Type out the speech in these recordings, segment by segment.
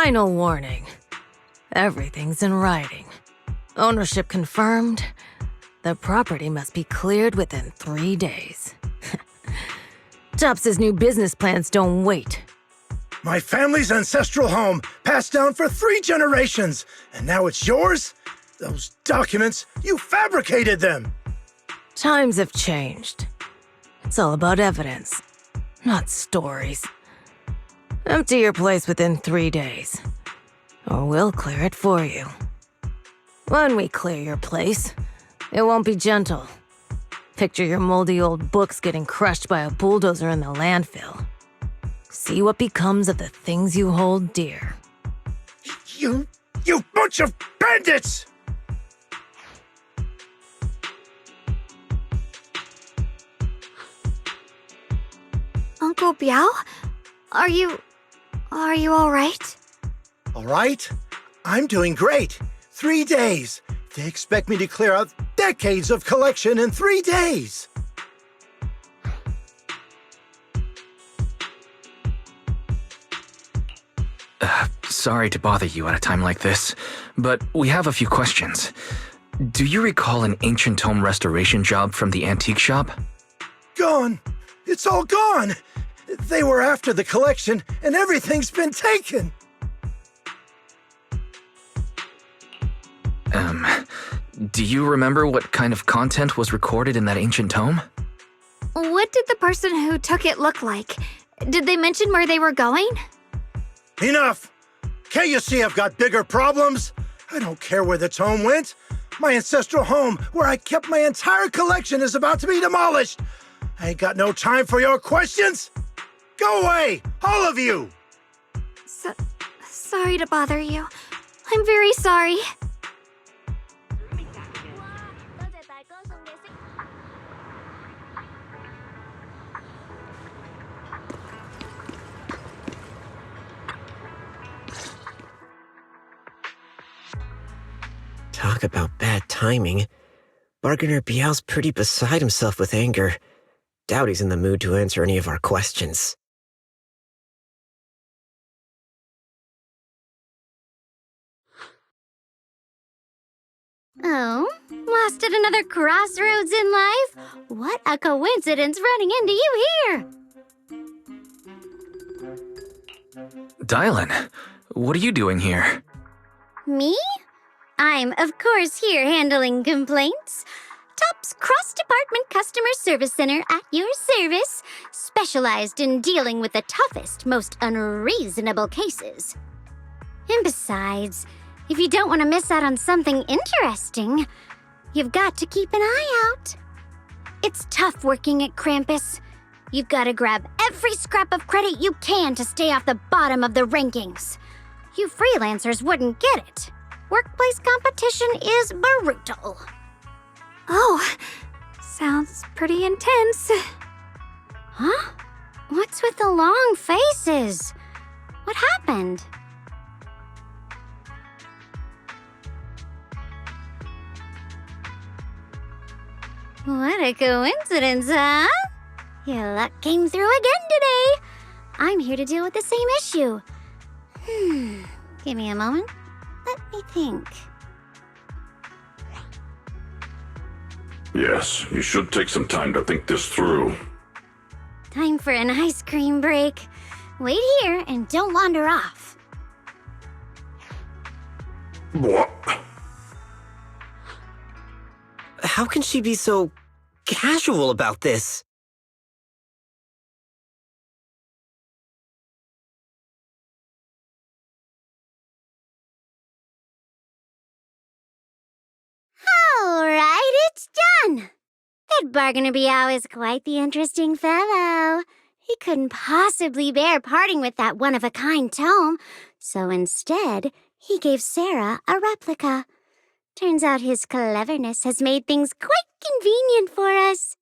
Final warning. Everything's in writing. Ownership confirmed. The property must be cleared within 3 days. Tubbs' new business plans don't wait. My family's ancestral home, passed down for 3 generations, and now it's yours? Those documents, you fabricated them! Times have changed. It's all about evidence, not stories. Empty your place within 3 days, or we'll clear it for you. When we clear your place, it won't be gentle. Picture your moldy old books getting crushed by a bulldozer in the landfill. See what becomes of the things you hold dear. You bunch of bandits! Uncle Biao? Are you all right? All right? I'm doing great. 3 days. They expect me to clear out decades of collection in 3 days. Sorry to bother you at a time like this, but we have a few questions. Do you recall an ancient tome restoration job from the antique shop? Gone. It's all gone. They were after the collection, and everything's been taken. Do you remember what kind of content was recorded in that ancient tome? What did the person who took it look like? Did they mention where they were going? Enough! Can't you see I've got bigger problems? I don't care where the tome went. My ancestral home, where I kept my entire collection, is about to be demolished. I ain't got no time for your questions. Go away, all of you! Sorry to bother you. I'm very sorry. Talk about bad timing. Bargainer Biao's pretty beside himself with anger. Doubt he's in the mood to answer any of our questions. Oh, lost at another crossroads in life? What a coincidence running into you here! Dylan, what are you doing here? Me? I'm, of course, here handling complaints. TOP's cross-department customer service center at your service, specialized in dealing with the toughest, most unreasonable cases. And besides, if you don't want to miss out on something interesting, you've got to keep an eye out. It's tough working at Krampus. You've got to grab every scrap of credit you can to stay off the bottom of the rankings. You freelancers wouldn't get it. Workplace competition is brutal. Oh, sounds pretty intense. Huh? What's with the long faces? What happened? What a coincidence, huh? Your luck came through again today. I'm here to deal with the same issue. Give me a moment. Let me think. Yes, you should take some time to think this through. Time for an ice cream break. Wait here and don't wander off. What? How can she be so casual about this? All right, it's done. That Bargainer Biao is quite the interesting fellow. He couldn't possibly bear parting with that one-of-a-kind tome, so instead, he gave Sarah a replica. Turns out his cleverness has made things quite convenient for us.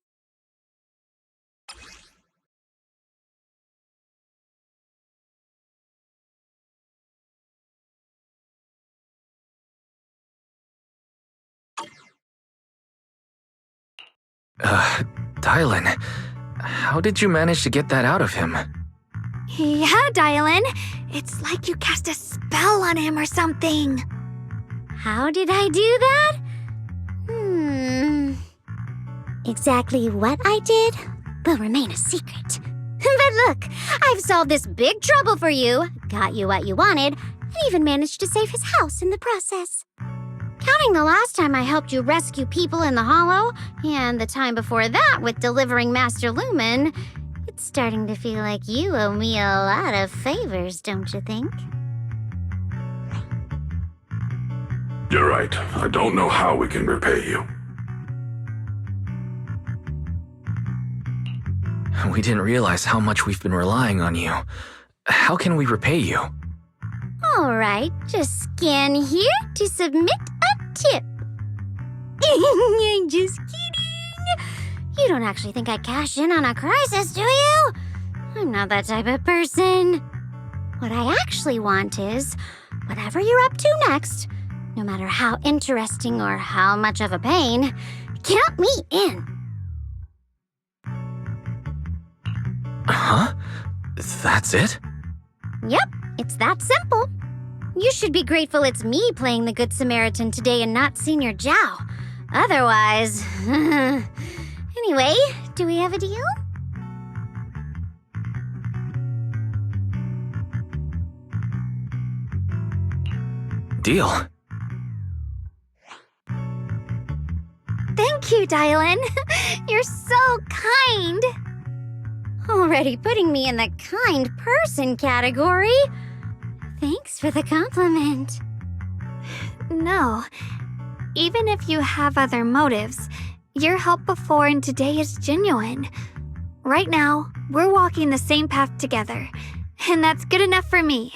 Dylan, how did you manage to get that out of him? Yeah, Dylan. It's like you cast a spell on him or something. How did I do that? Exactly what I did will remain a secret. But look, I've solved this big trouble for you, got you what you wanted, and even managed to save his house in the process. Counting the last time I helped you rescue people in the Hollow, and the time before that with delivering Master Lumen, it's starting to feel like you owe me a lot of favors, don't you think? You're right. I don't know how we can repay you. We didn't realize how much we've been relying on you. How can we repay you? All right, just scan here to submit a tip. I'm just kidding. You don't actually think I'd cash in on a crisis, do you? I'm not that type of person. What I actually want is, whatever you're up to next, no matter how interesting or how much of a pain, count me in. Huh? That's it? Yep, it's that simple. You should be grateful it's me playing the Good Samaritan today and not Senior Zhao. Otherwise... Anyway, do we have a deal? Deal. Thank you, Dylan. You're so kind. Already putting me in the kind person category. Thanks for the compliment. No. Even if you have other motives, your help before and today is genuine. Right now, we're walking the same path together, and that's good enough for me.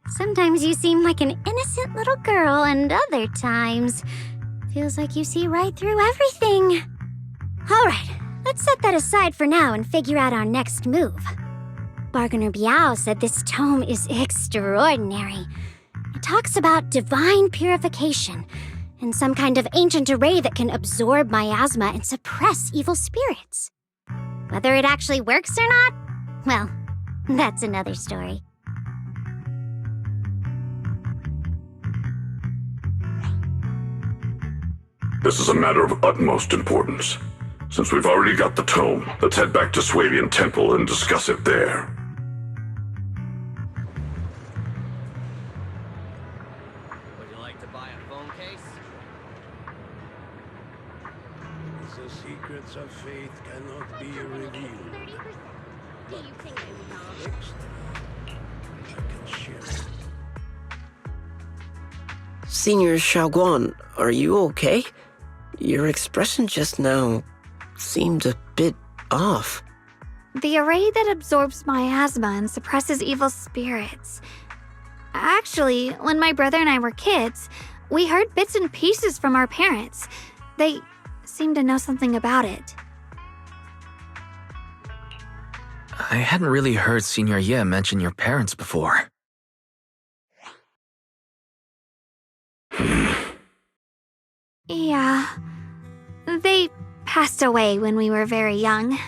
Sometimes you seem like an innocent little girl, and other times, feels like you see right through everything. All right, let's set that aside for now and figure out our next move. Bargainer Biao said this tome is extraordinary. It talks about divine purification and some kind of ancient array that can absorb miasma and suppress evil spirits. Whether it actually works or not, well, that's another story. This is a matter of utmost importance. Since we've already got the tome, let's head back to Swabian Temple and discuss it there. Would you like to buy a phone case? The secrets of faith cannot be revealed. But next, I can share it. Senior Xiaoguan, are you okay? Your expression just now seemed a bit off. The array that absorbs miasma and suppresses evil spirits. Actually, when my brother and I were kids, we heard bits and pieces from our parents. They seemed to know something about it. I hadn't really heard Senior Ye mention your parents before. Yeah. They passed away when we were very young.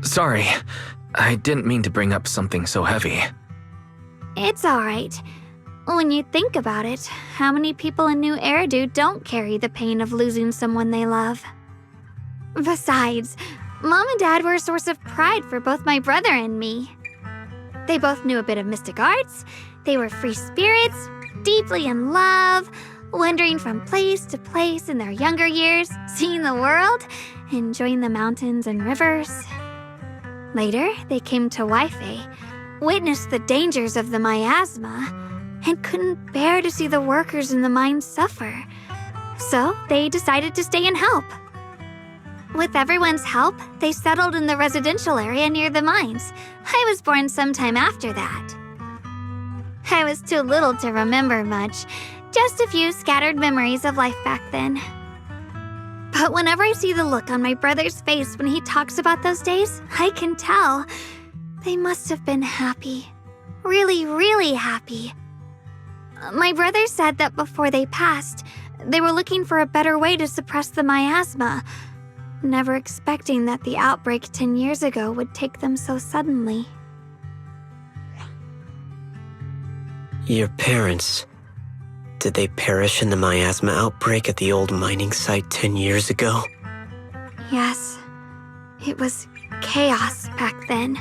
Sorry, I didn't mean to bring up something so heavy. It's alright. When you think about it, how many people in New Eridu don't carry the pain of losing someone they love? Besides, Mom and Dad were a source of pride for both my brother and me. They both knew a bit of mystic arts, they were free spirits, deeply in love, wandering from place to place in their younger years, seeing the world, enjoying the mountains and rivers. Later, they came to Waifei, witnessed the dangers of the miasma, and couldn't bear to see the workers in the mines suffer. So they decided to stay and help. With everyone's help, they settled in the residential area near the mines. I was born sometime after that. I was too little to remember much, just a few scattered memories of life back then. But whenever I see the look on my brother's face when he talks about those days, I can tell they must have been happy. Really, really happy. My brother said that before they passed, they were looking for a better way to suppress the miasma. never expecting that the outbreak 10 years ago would take them so suddenly. Your parents, did they perish in the miasma outbreak at the old mining site 10 years ago? Yes, it was chaos back then.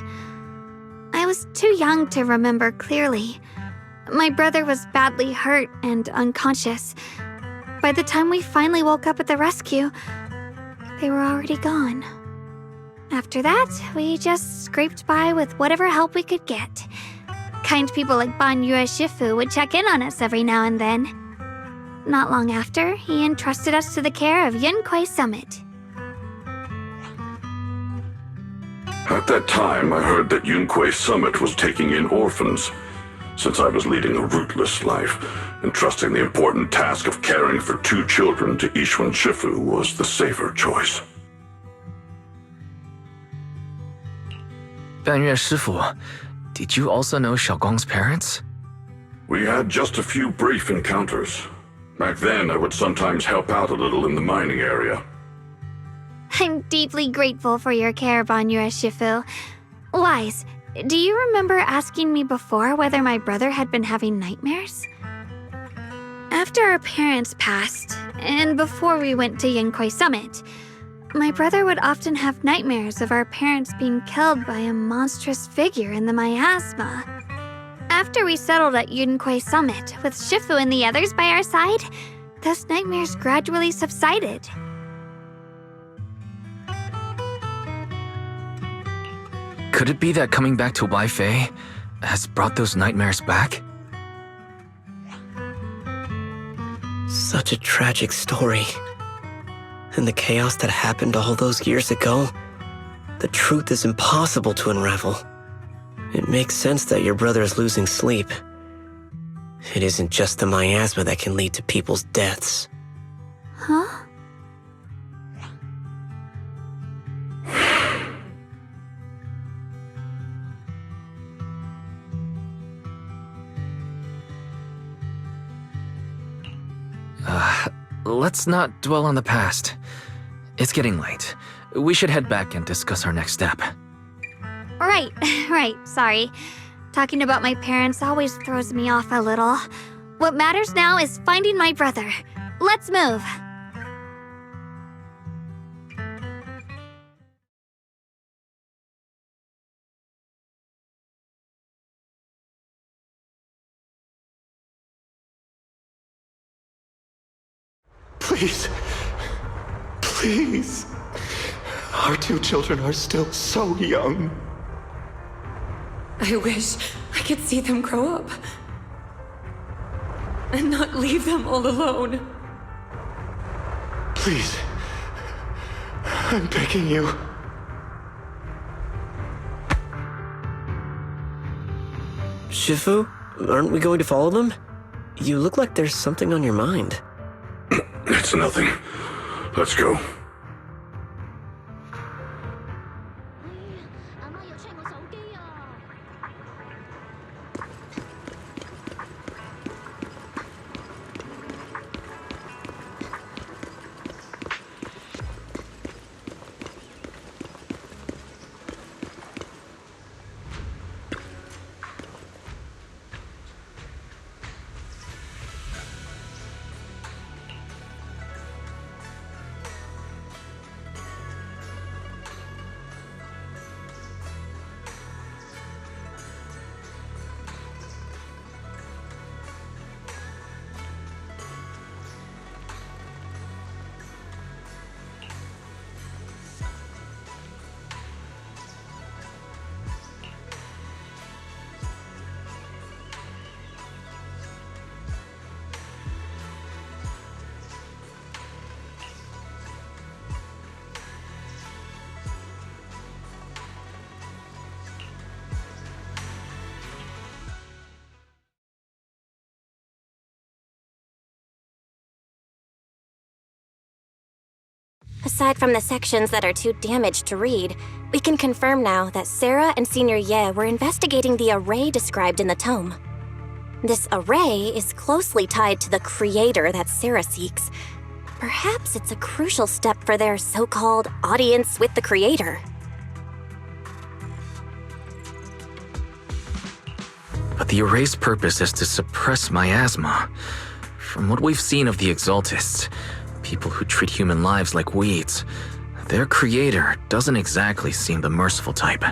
I was too young to remember clearly. My brother was badly hurt and unconscious. By the time we finally woke up at the rescue, they were already gone. After that, we just scraped by with whatever help we could get. Kind people like Banyue Shifu would check in on us every now and then. Not long after, he entrusted us to the care of Yunquei Summit. At that time, I heard that Yunquei Summit was taking in orphans. Since I was leading a rootless life, entrusting the important task of caring for 2 children to Ishun Shifu was the safer choice. 半月师傅, did you also know Xiaoguang's parents? We had just a few brief encounters. Back then, I would sometimes help out a little in the mining area. I'm deeply grateful for your care, Banyue Shifu. Wise, do you remember asking me before whether my brother had been having nightmares? After our parents passed, and before we went to Yunquei Summit, my brother would often have nightmares of our parents being killed by a monstrous figure in the miasma. After we settled at Yunquei Summit, with Shifu and the others by our side, those nightmares gradually subsided. Could it be that coming back to Waifei has brought those nightmares back? Such a tragic story. And the chaos that happened all those years ago, the truth is impossible to unravel. It makes sense that your brother is losing sleep. It isn't just the miasma that can lead to people's deaths. Huh? Let's not dwell on the past. It's getting late. We should head back and discuss our next step. Right, sorry. Talking about my parents always throws me off a little. What matters now is finding my brother. Let's move. Please. Please. Our 2 children are still so young. I wish I could see them grow up. And not leave them all alone. Please. I'm begging you. Shifu, aren't we going to follow them? You look like there's something on your mind. It's nothing. Let's go. Aside from the sections that are too damaged to read, we can confirm now that Sarah and Senior Ye were investigating the array described in the tome. This array is closely tied to the creator that Sarah seeks. Perhaps it's a crucial step for their so-called audience with the creator. But the array's purpose is to suppress miasma. From what we've seen of the Exaltists, people who treat human lives like weeds, their creator doesn't exactly seem the merciful type.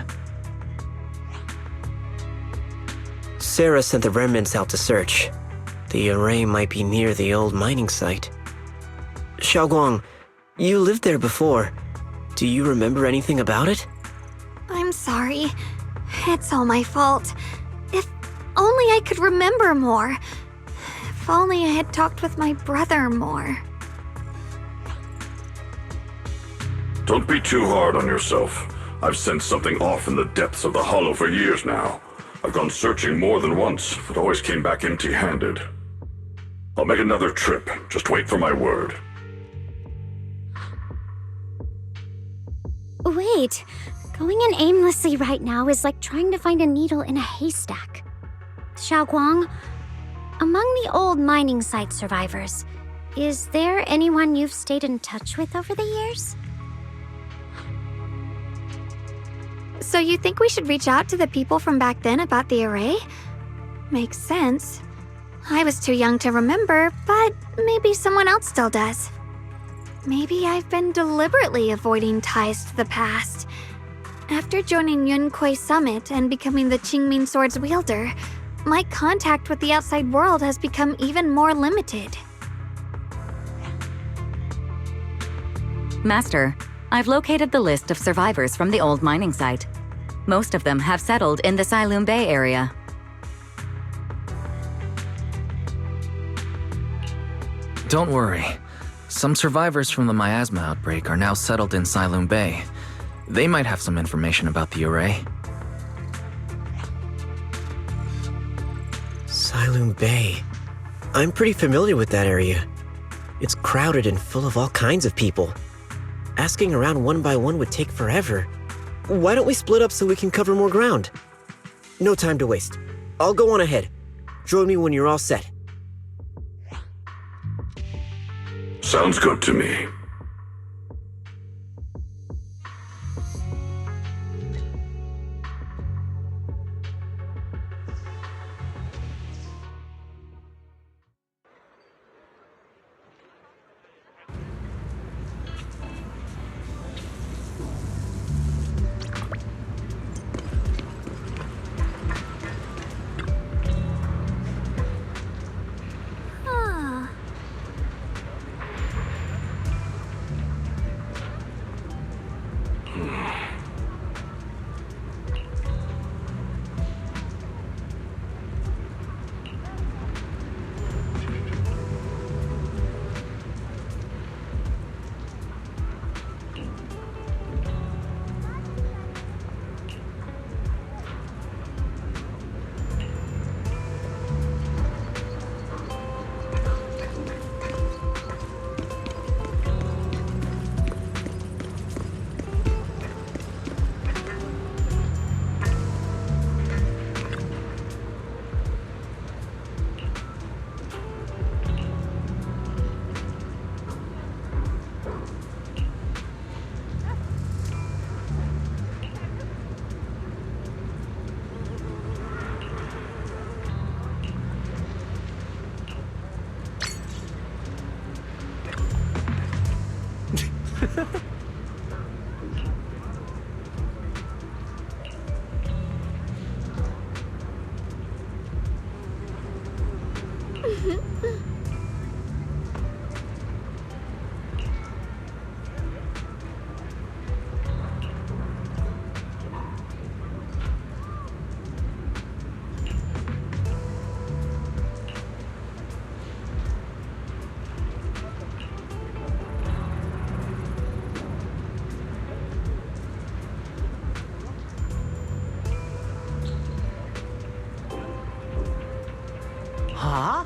Sarah sent the remnants out to search. The array might be near the old mining site. Xiaoguang, you lived there before. Do you remember anything about it? I'm sorry. It's all my fault. If only I could remember more. If only I had talked with my brother more. Don't be too hard on yourself. I've sensed something off in the depths of the hollow for years now. I've gone searching more than once, but always came back empty-handed. I'll make another trip. Just wait for my word. Wait, going in aimlessly right now is like trying to find a needle in a haystack. Xiaoguang, among the old mining site survivors, is there anyone you've stayed in touch with over the years? So you think we should reach out to the people from back then about the array? Makes sense. I was too young to remember, but maybe someone else still does. Maybe I've been deliberately avoiding ties to the past. After joining Yunquei Summit and becoming the Qingming Sword's wielder, my contact with the outside world has become even more limited. Master, I've located the list of survivors from the old mining site. Most of them have settled in the Silum Bay area. Don't worry. Some survivors from the miasma outbreak are now settled in Silum Bay. They might have some information about the array. Silum Bay. I'm pretty familiar with that area. It's crowded and full of all kinds of people. Asking around one by one would take forever. Why don't we split up so we can cover more ground? No time to waste. I'll go on ahead. Join me when you're all set. Sounds good to me. Huh?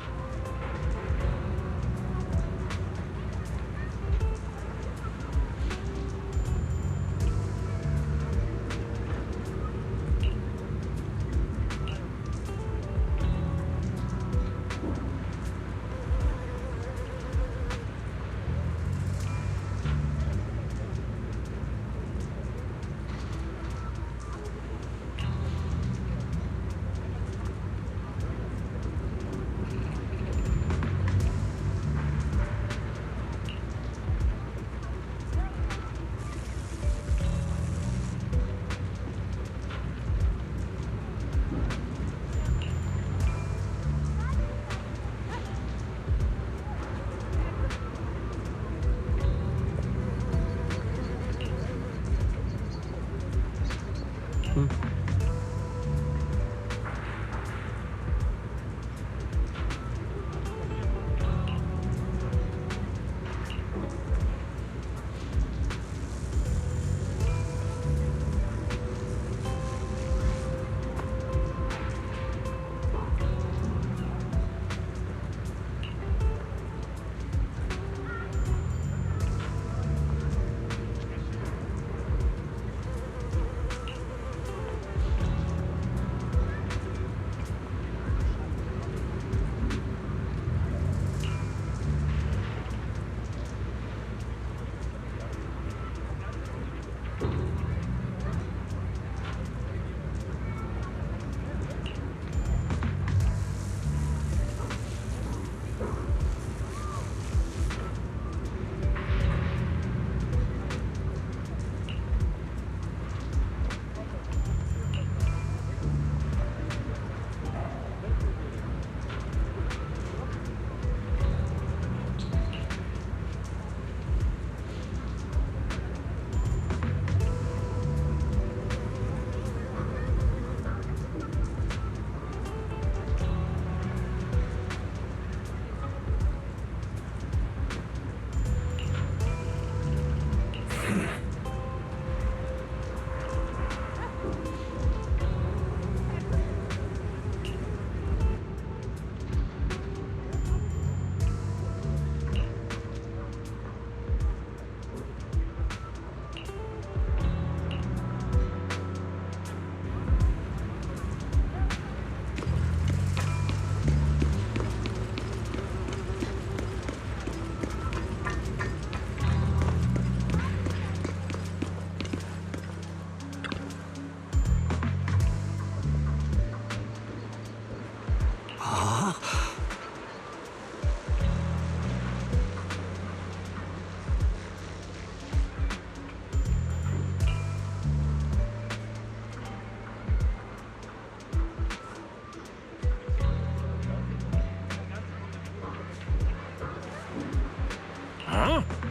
Huh? Huh.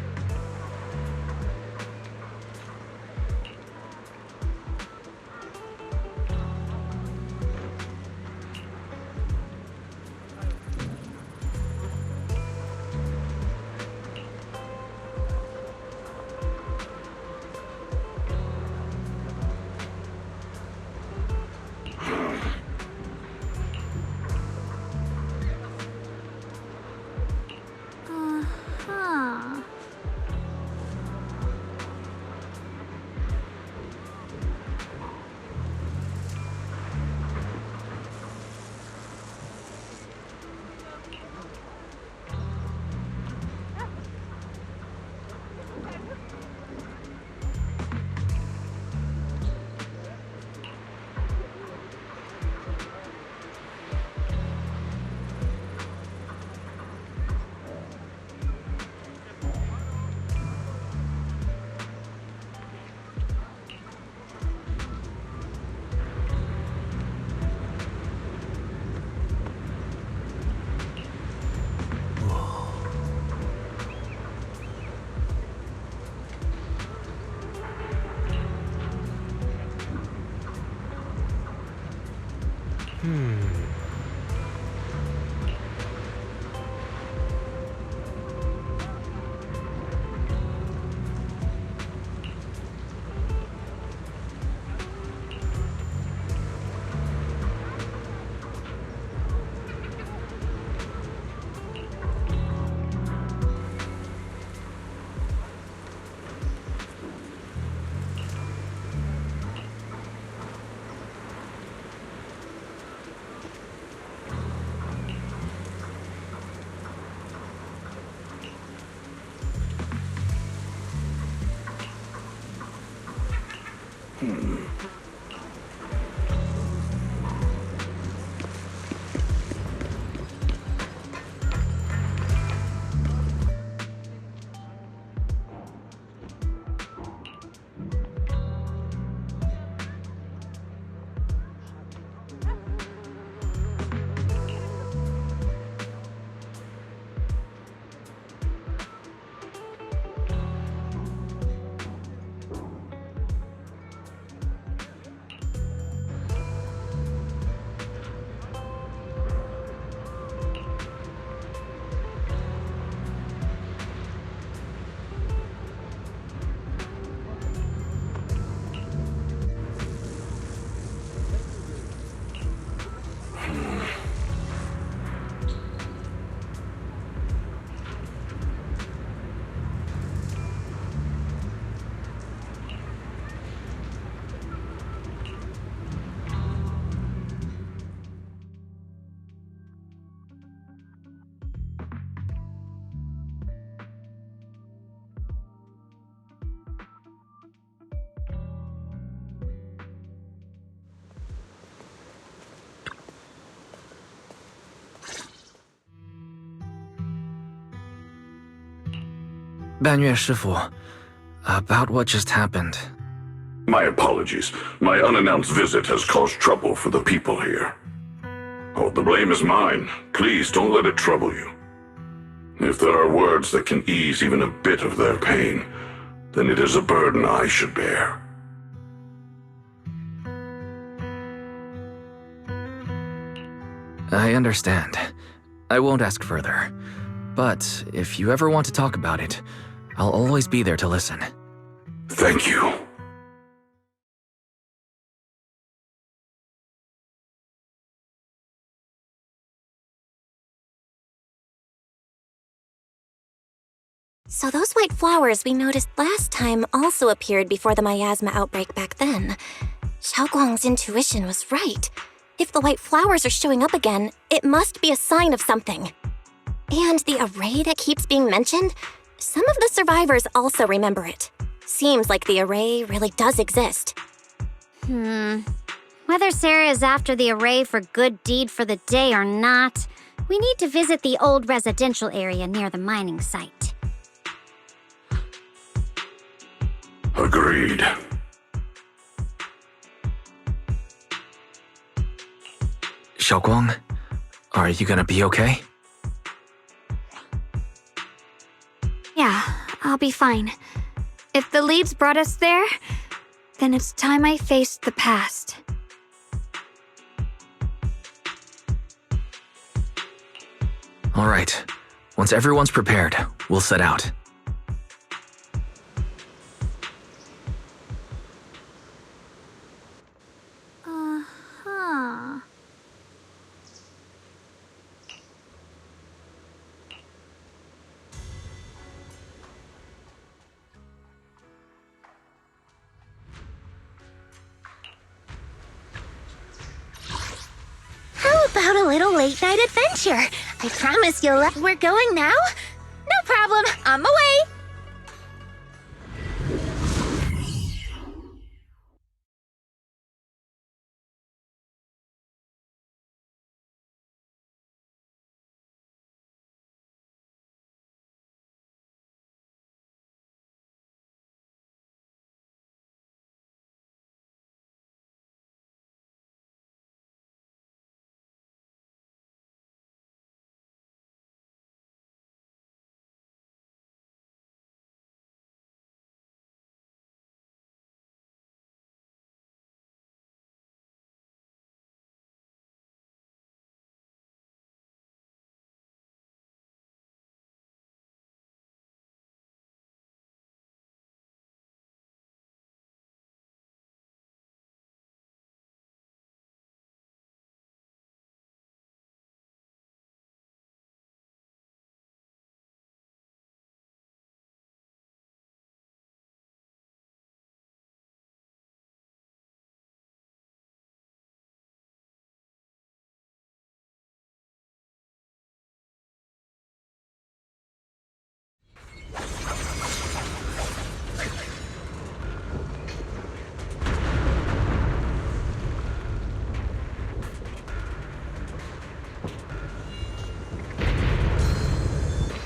Banyue 师傅, about what just happened. My apologies. My unannounced visit has caused trouble for the people here. Oh, the blame is mine. Please don't let it trouble you. If there are words that can ease even a bit of their pain, then it is a burden I should bear. I understand. I won't ask further. But if you ever want to talk about it, I'll always be there to listen. Thank you. So those white flowers we noticed last time also appeared before the miasma outbreak back then. Xiaoguang's intuition was right. If the white flowers are showing up again, it must be a sign of something. And the array that keeps being mentioned, some of the survivors also remember it. Seems like the array really does exist. Whether Sarah is after the array for good deed for the day or not, we need to visit the old residential area near the mining site. Agreed. Xiaoguang, are you gonna be okay? Yeah, I'll be fine. If the leads brought us there, then it's time I faced the past. All right. Once everyone's prepared, we'll set out. Uh-huh. How about a little late-night adventure? I promise you'll love. We're going now? No problem. On my way.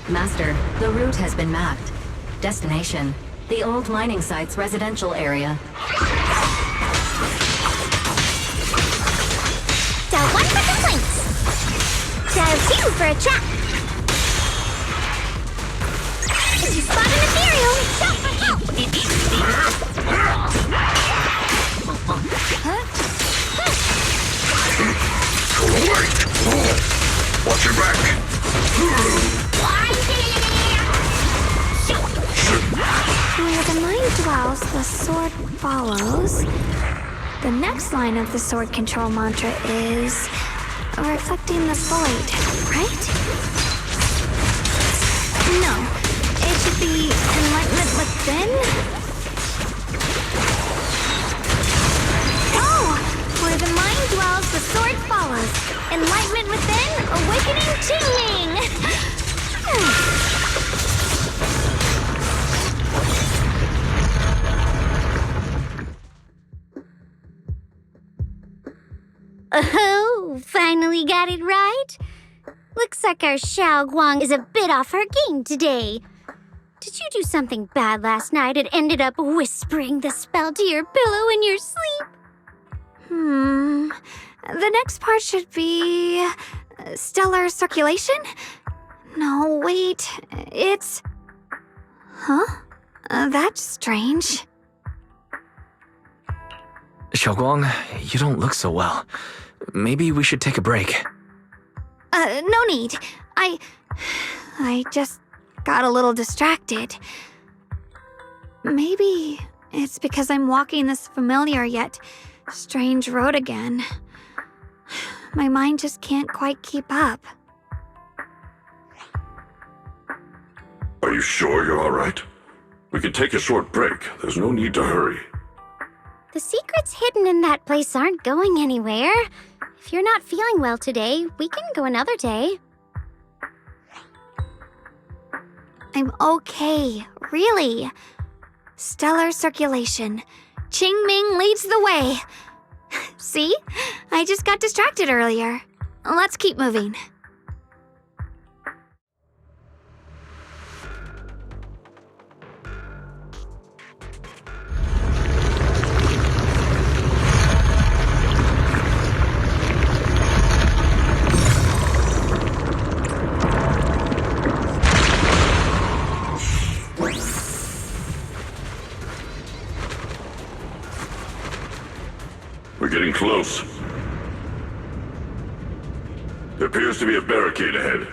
Master, the route has been mapped. Destination, the old mining site's residential area. Dial 1 for complaints. Dial 2 for a trap. If you spot an ethereal, shout for help. Watch your back. Where the mind dwells, the sword follows. The next line of the sword control mantra is reflecting the void, right? No, it should be enlightenment within. Oh, where the mind dwells, the sword follows. Enlightenment within, awakening Qingming. Oh, finally got it right. Looks like our Xiao Guang is a bit off her game today. Did you do something bad last night and ended up whispering the spell to your pillow in your sleep? The next part should be stellar circulation? No, wait, it's... Huh? That's strange. Xiaoguang, you don't look so well. Maybe we should take a break. No need. I just got a little distracted. Maybe it's because I'm walking this familiar yet strange road again. My mind just can't quite keep up. Are you sure you're all right? We can take a short break. There's no need to hurry. The secrets hidden in that place aren't going anywhere. If you're not feeling well today, we can go another day. I'm okay, really. Stellar circulation. Qingming leads the way. See? I just got distracted earlier. Let's keep moving. close. There appears to be a barricade ahead.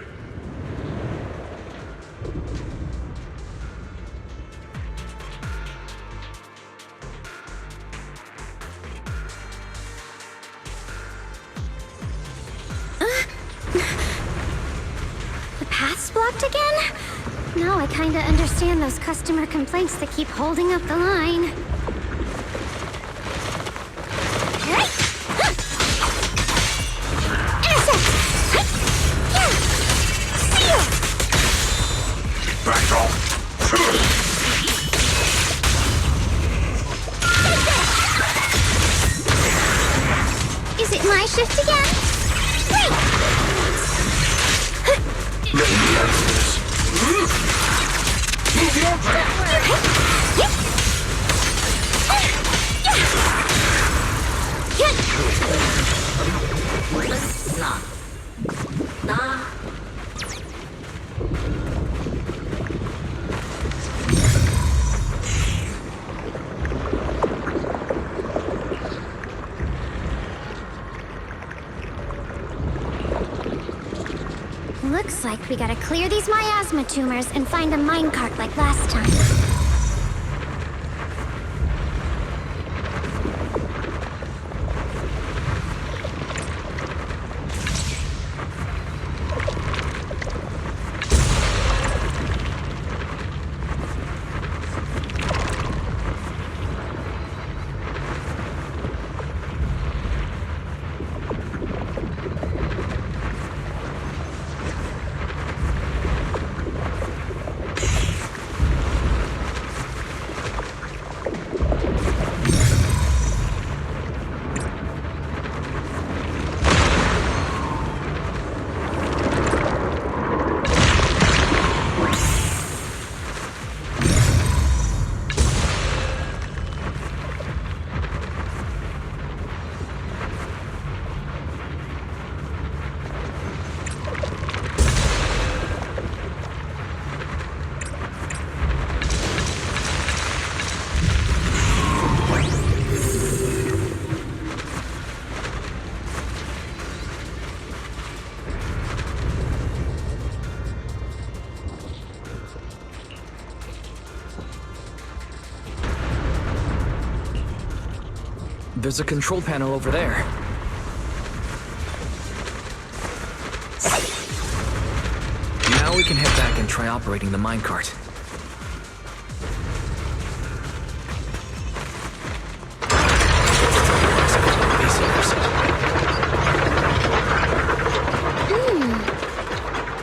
The path's blocked again? Now I kinda understand those customer complaints that keep holding up the line. Back off! Is it my shift again? Wait! Looks like we gotta clear these miasma tumors and find a minecart like last time. There's a control panel over there. Now we can head back and try operating the minecart.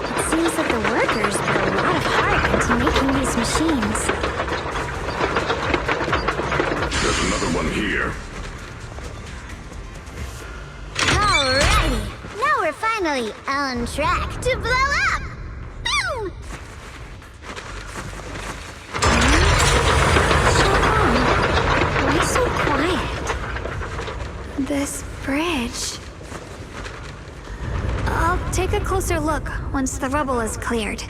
It seems that the workers put a lot of heart into making these machines. There's another one here. Alrighty, now we're finally on track to blow up! Boom! Why so quiet? This bridge. I'll take a closer look once the rubble is cleared.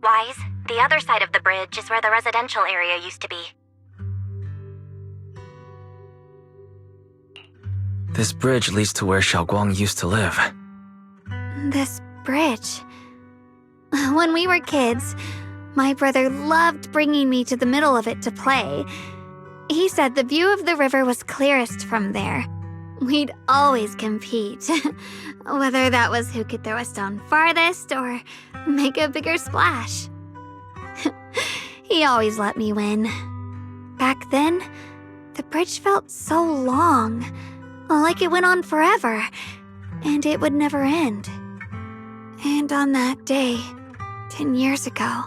Wise, the other side of the bridge is where the residential area used to be. This bridge leads to where Xiaoguang used to live. This bridge. When we were kids, my brother loved bringing me to the middle of it to play. He said the view of the river was clearest from there. We'd always compete, whether that was who could throw a stone farthest or make a bigger splash. He always let me win. Back then, the bridge felt so long, like it went on forever, and it would never end. And on that day, 10 years ago,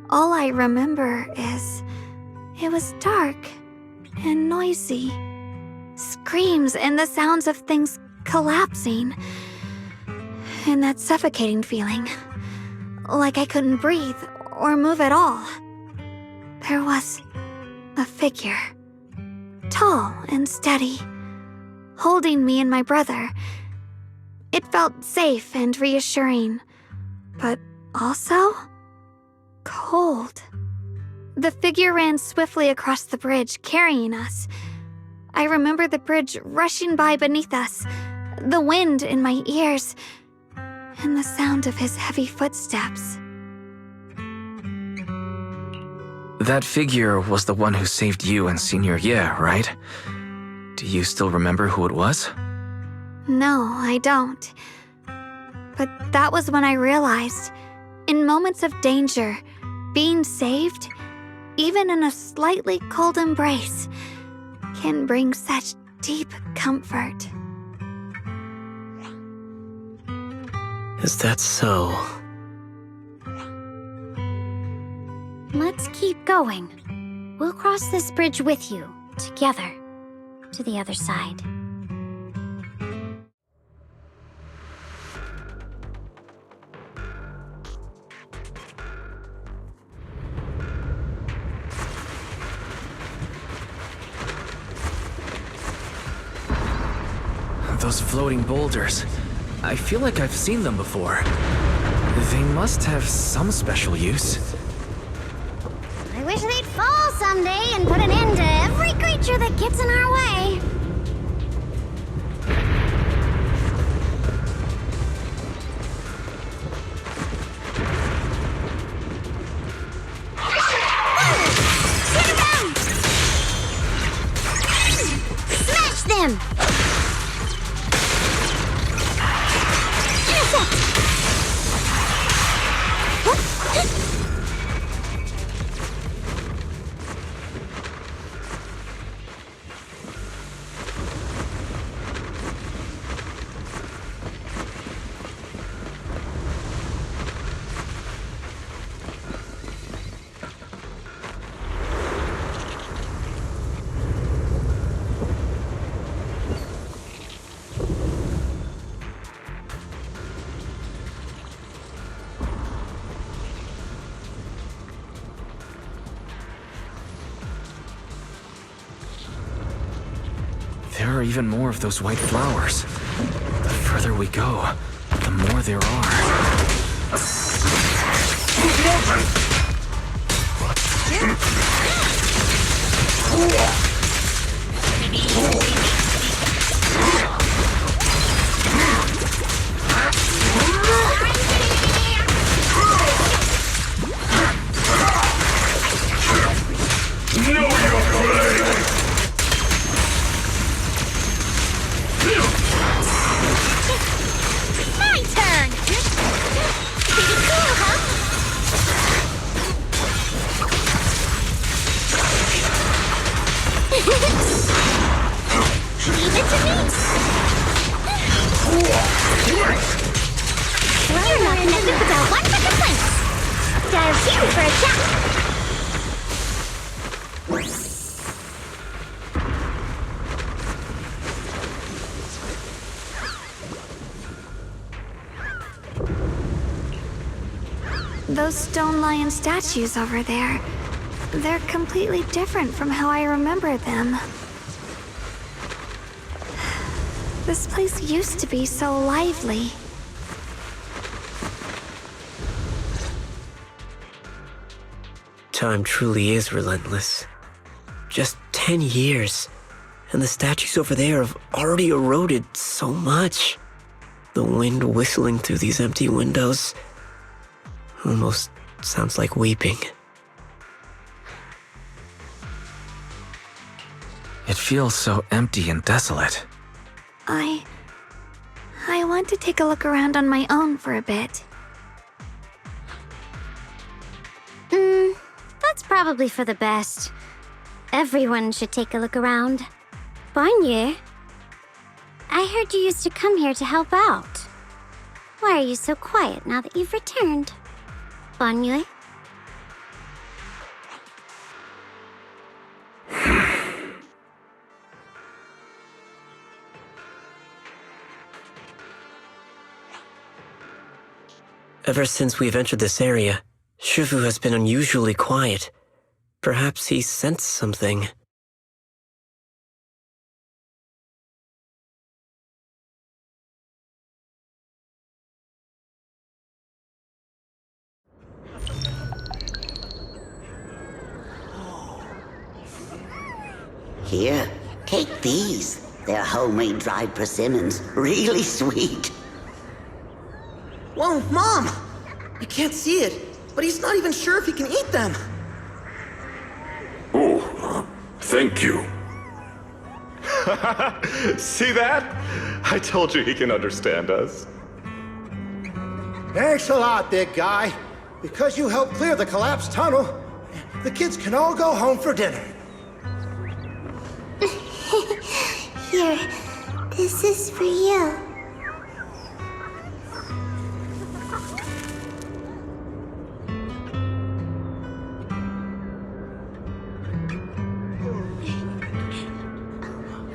all I remember is it was dark and noisy. Screams and the sounds of things collapsing. And that suffocating feeling. Like I couldn't breathe or move at all. There was a figure. tall and steady, holding me and my brother. It felt safe and reassuring, but also cold. The figure ran swiftly across the bridge, carrying us. I remember the bridge rushing by beneath us, the wind in my ears, and the sound of his heavy footsteps. That figure was the one who saved you in senior year, right? Do you still remember who it was? No, I don't. But that was when I realized, in moments of danger, being saved, even in a slightly cold embrace, can bring such deep comfort. Is that so? Let's keep going. We'll cross this bridge with you, together, to the other side. Those floating boulders. I feel like I've seen them before. They must have some special use. I wish they'd fall someday and put an end to every creature that gets in our way. Smash them! There are even more of those white flowers. The further we go, the more there are. My turn! Pretty cool, huh? Leave it to me! You're not connected without one for complaints! Dial 2 for a chat! Those stone lion statues over there, they're completely different from how I remember them. This place used to be so lively. Time truly is relentless. Just 10 years, and the statues over there have already eroded so much. The wind whistling through these empty windows almost sounds like weeping. It feels so empty and desolate. I want to take a look around on my own for a bit. That's probably for the best. Everyone should take a look around. Banye, I heard you used to come here to help out. Why are you so quiet now that you've returned? Banye? Ever since we've entered this area, Shifu has been unusually quiet. Perhaps he sensed something. Here, take these. They're homemade dried persimmons. Really sweet. Whoa, Mom! You can't see it, but he's not even sure if he can eat them. Oh, thank you. See that? I told you he can understand us. Thanks a lot, big guy. Because you helped clear the collapsed tunnel, the kids can all go home for dinner. Here, this is for you.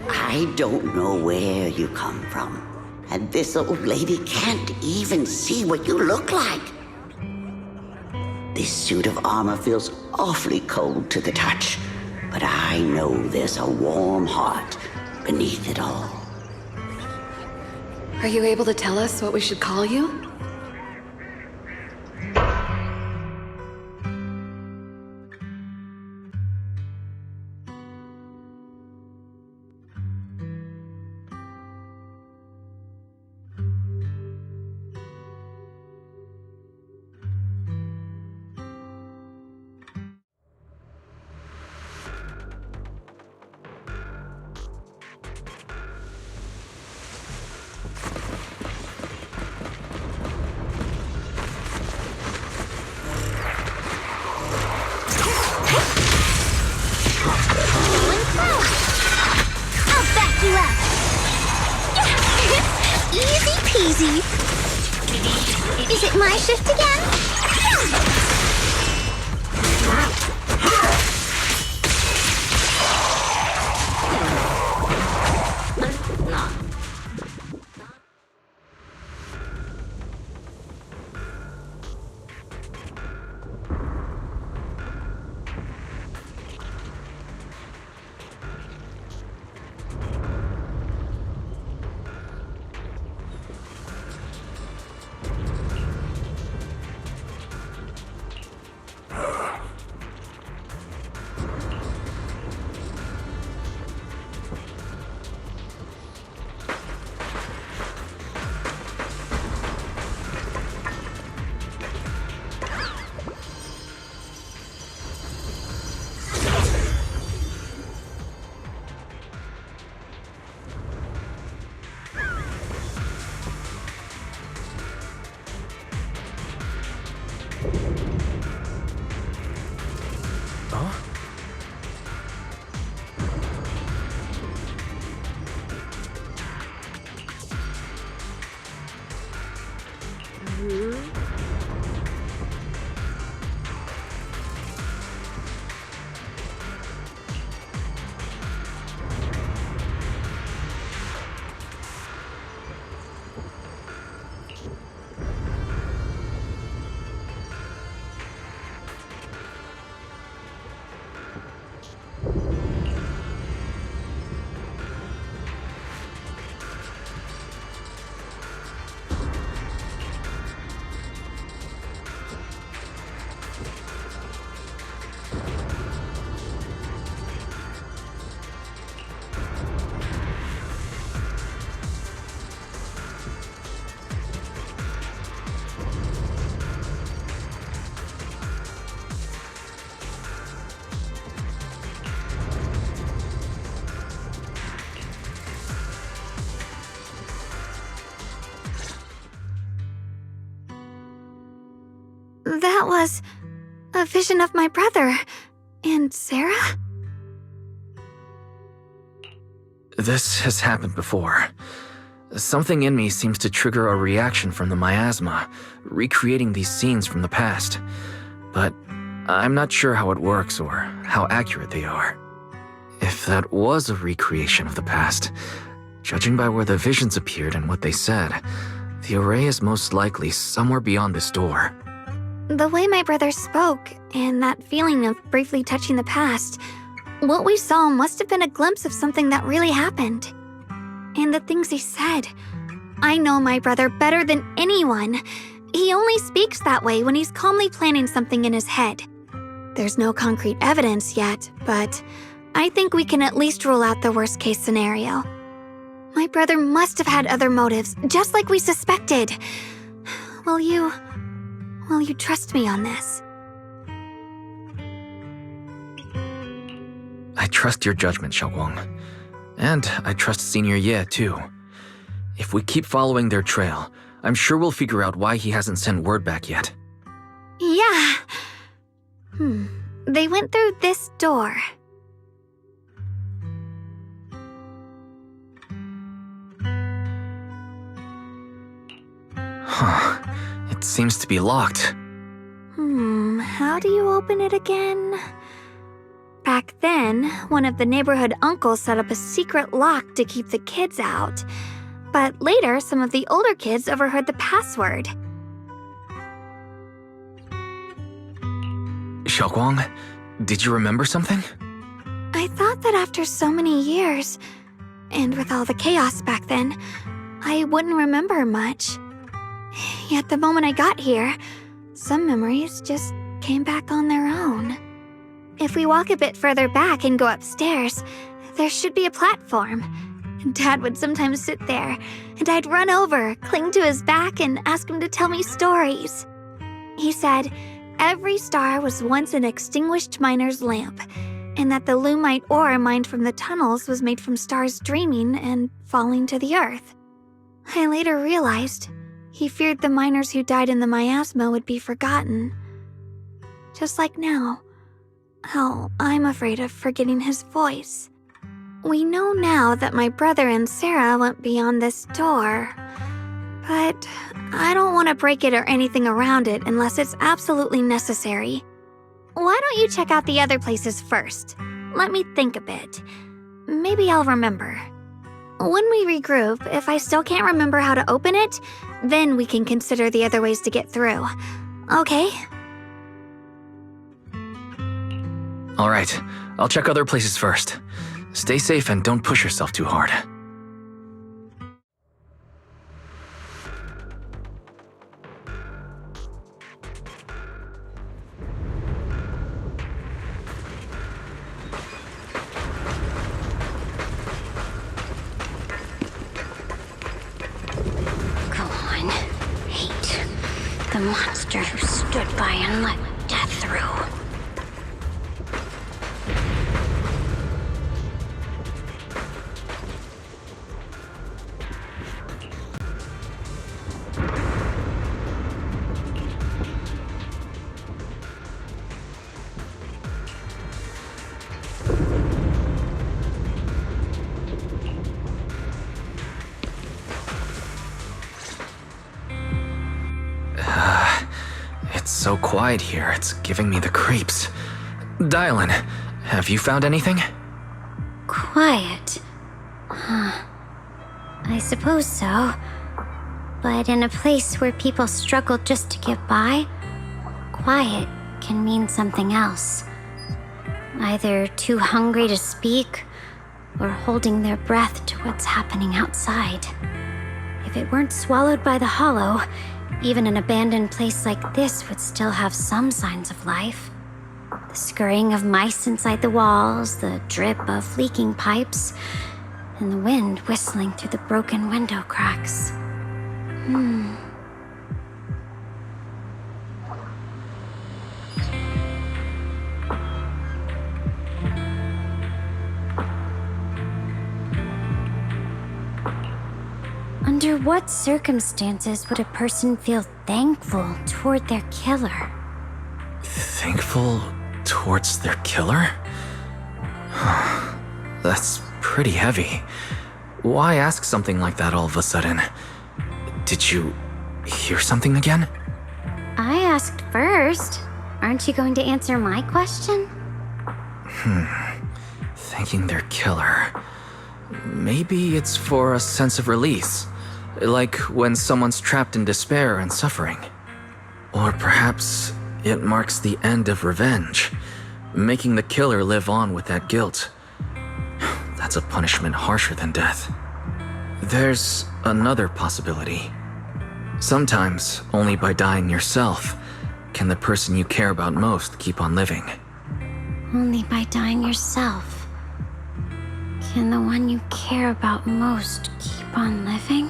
I don't know where you come from, and this old lady can't even see what you look like. This suit of armor feels awfully cold to the touch, but I know there's a warm heart beneath it all. Are you able to tell us what we should call you? Easy peasy. Is it my shift again? That was a vision of my brother. And Sarah? This has happened before. Something in me seems to trigger a reaction from the miasma, recreating these scenes from the past. But I'm not sure how it works or how accurate they are. If that was a recreation of the past, judging by where the visions appeared and what they said, the array is most likely somewhere beyond this door. The way my brother spoke, and that feeling of briefly touching the past, what we saw must have been a glimpse of something that really happened. And the things he said. I know my brother better than anyone. He only speaks that way when he's calmly planning something in his head. There's no concrete evidence yet, but I think we can at least rule out the worst case scenario. My brother must have had other motives, just like we suspected. Will you trust me on this? I trust your judgment, Xiaoguang. And I trust Senior Ye, too. If we keep following their trail, I'm sure we'll figure out why he hasn't sent word back yet. Yeah. They went through this door. Huh. It seems to be locked. How do you open it again? Back then, one of the neighborhood uncles set up a secret lock to keep the kids out. But later, some of the older kids overheard the password. Xiaoguang, did you remember something? I thought that after so many years, and with all the chaos back then, I wouldn't remember much. Yet the moment I got here, some memories just came back on their own. If we walk a bit further back and go upstairs, there should be a platform. Dad would sometimes sit there, and I'd run over, cling to his back, and ask him to tell me stories. He said every star was once an extinguished miner's lamp, and that the lumite ore mined from the tunnels was made from stars dreaming and falling to the earth. I later realized he feared the miners who died in the miasma would be forgotten. Just like now, how I'm afraid of forgetting his voice. We know now that my brother and Sarah went beyond this door, but I don't want to break it or anything around it unless it's absolutely necessary. Why don't you check out the other places first? Let me think a bit. Maybe I'll remember. When we regroup, if I still can't remember how to open it, then we can consider the other ways to get through. Okay? All right, I'll check other places first. Stay safe and don't push yourself too hard. Go on. Hate. The monster who stood by and let death through. It's so quiet here, it's giving me the creeps. Dylan, have you found anything? Quiet. Huh. I suppose so. But in a place where people struggle just to get by, quiet can mean something else. Either too hungry to speak, or holding their breath to what's happening outside. If it weren't swallowed by the hollow, even an abandoned place like this would still have some signs of life. The scurrying of mice inside the walls, the drip of leaking pipes, and the wind whistling through the broken window cracks. Under what circumstances would a person feel thankful toward their killer? Thankful towards their killer? That's pretty heavy. Why ask something like that all of a sudden? Did you hear something again? I asked first. Aren't you going to answer my question? Thanking their killer. Maybe it's for a sense of release. Like when someone's trapped in despair and suffering. Or perhaps it marks the end of revenge, making the killer live on with that guilt. That's a punishment harsher than death. There's another possibility. Sometimes, only by dying yourself, can the person you care about most keep on living. Only by dying yourself. Can the one you care about most keep on living?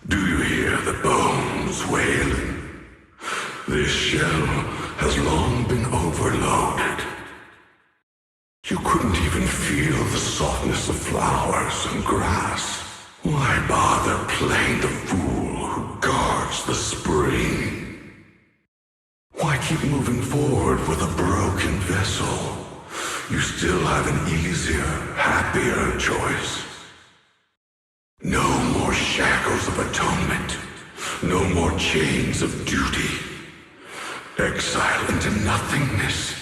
Do you hear the bones wailing? This shell has long been overloaded. You couldn't even feel the softness of flowers and grass. Why bother playing the fool who guards the spring? Why keep moving forward with a broken vessel? You still have an easier, happier choice. No more shackles of atonement. No more chains of duty. Exile into nothingness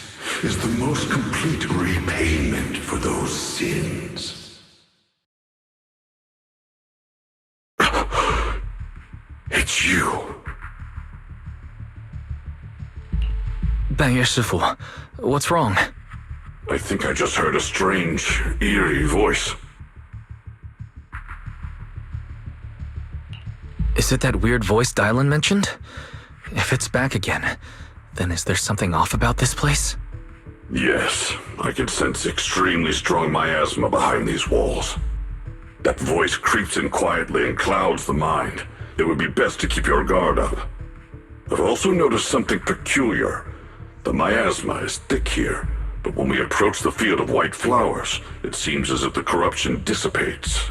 is the most complete repayment for those sins. It's you. 半月师傅, what's wrong? I think I just heard a strange, eerie voice. Is it that weird voice Dylan mentioned? If it's back again, then is there something off about this place? Yes, I can sense extremely strong miasma behind these walls. That voice creeps in quietly and clouds the mind. It would be best to keep your guard up. I've also noticed something peculiar. The miasma is thick here, but when we approach the field of white flowers, it seems as if the corruption dissipates.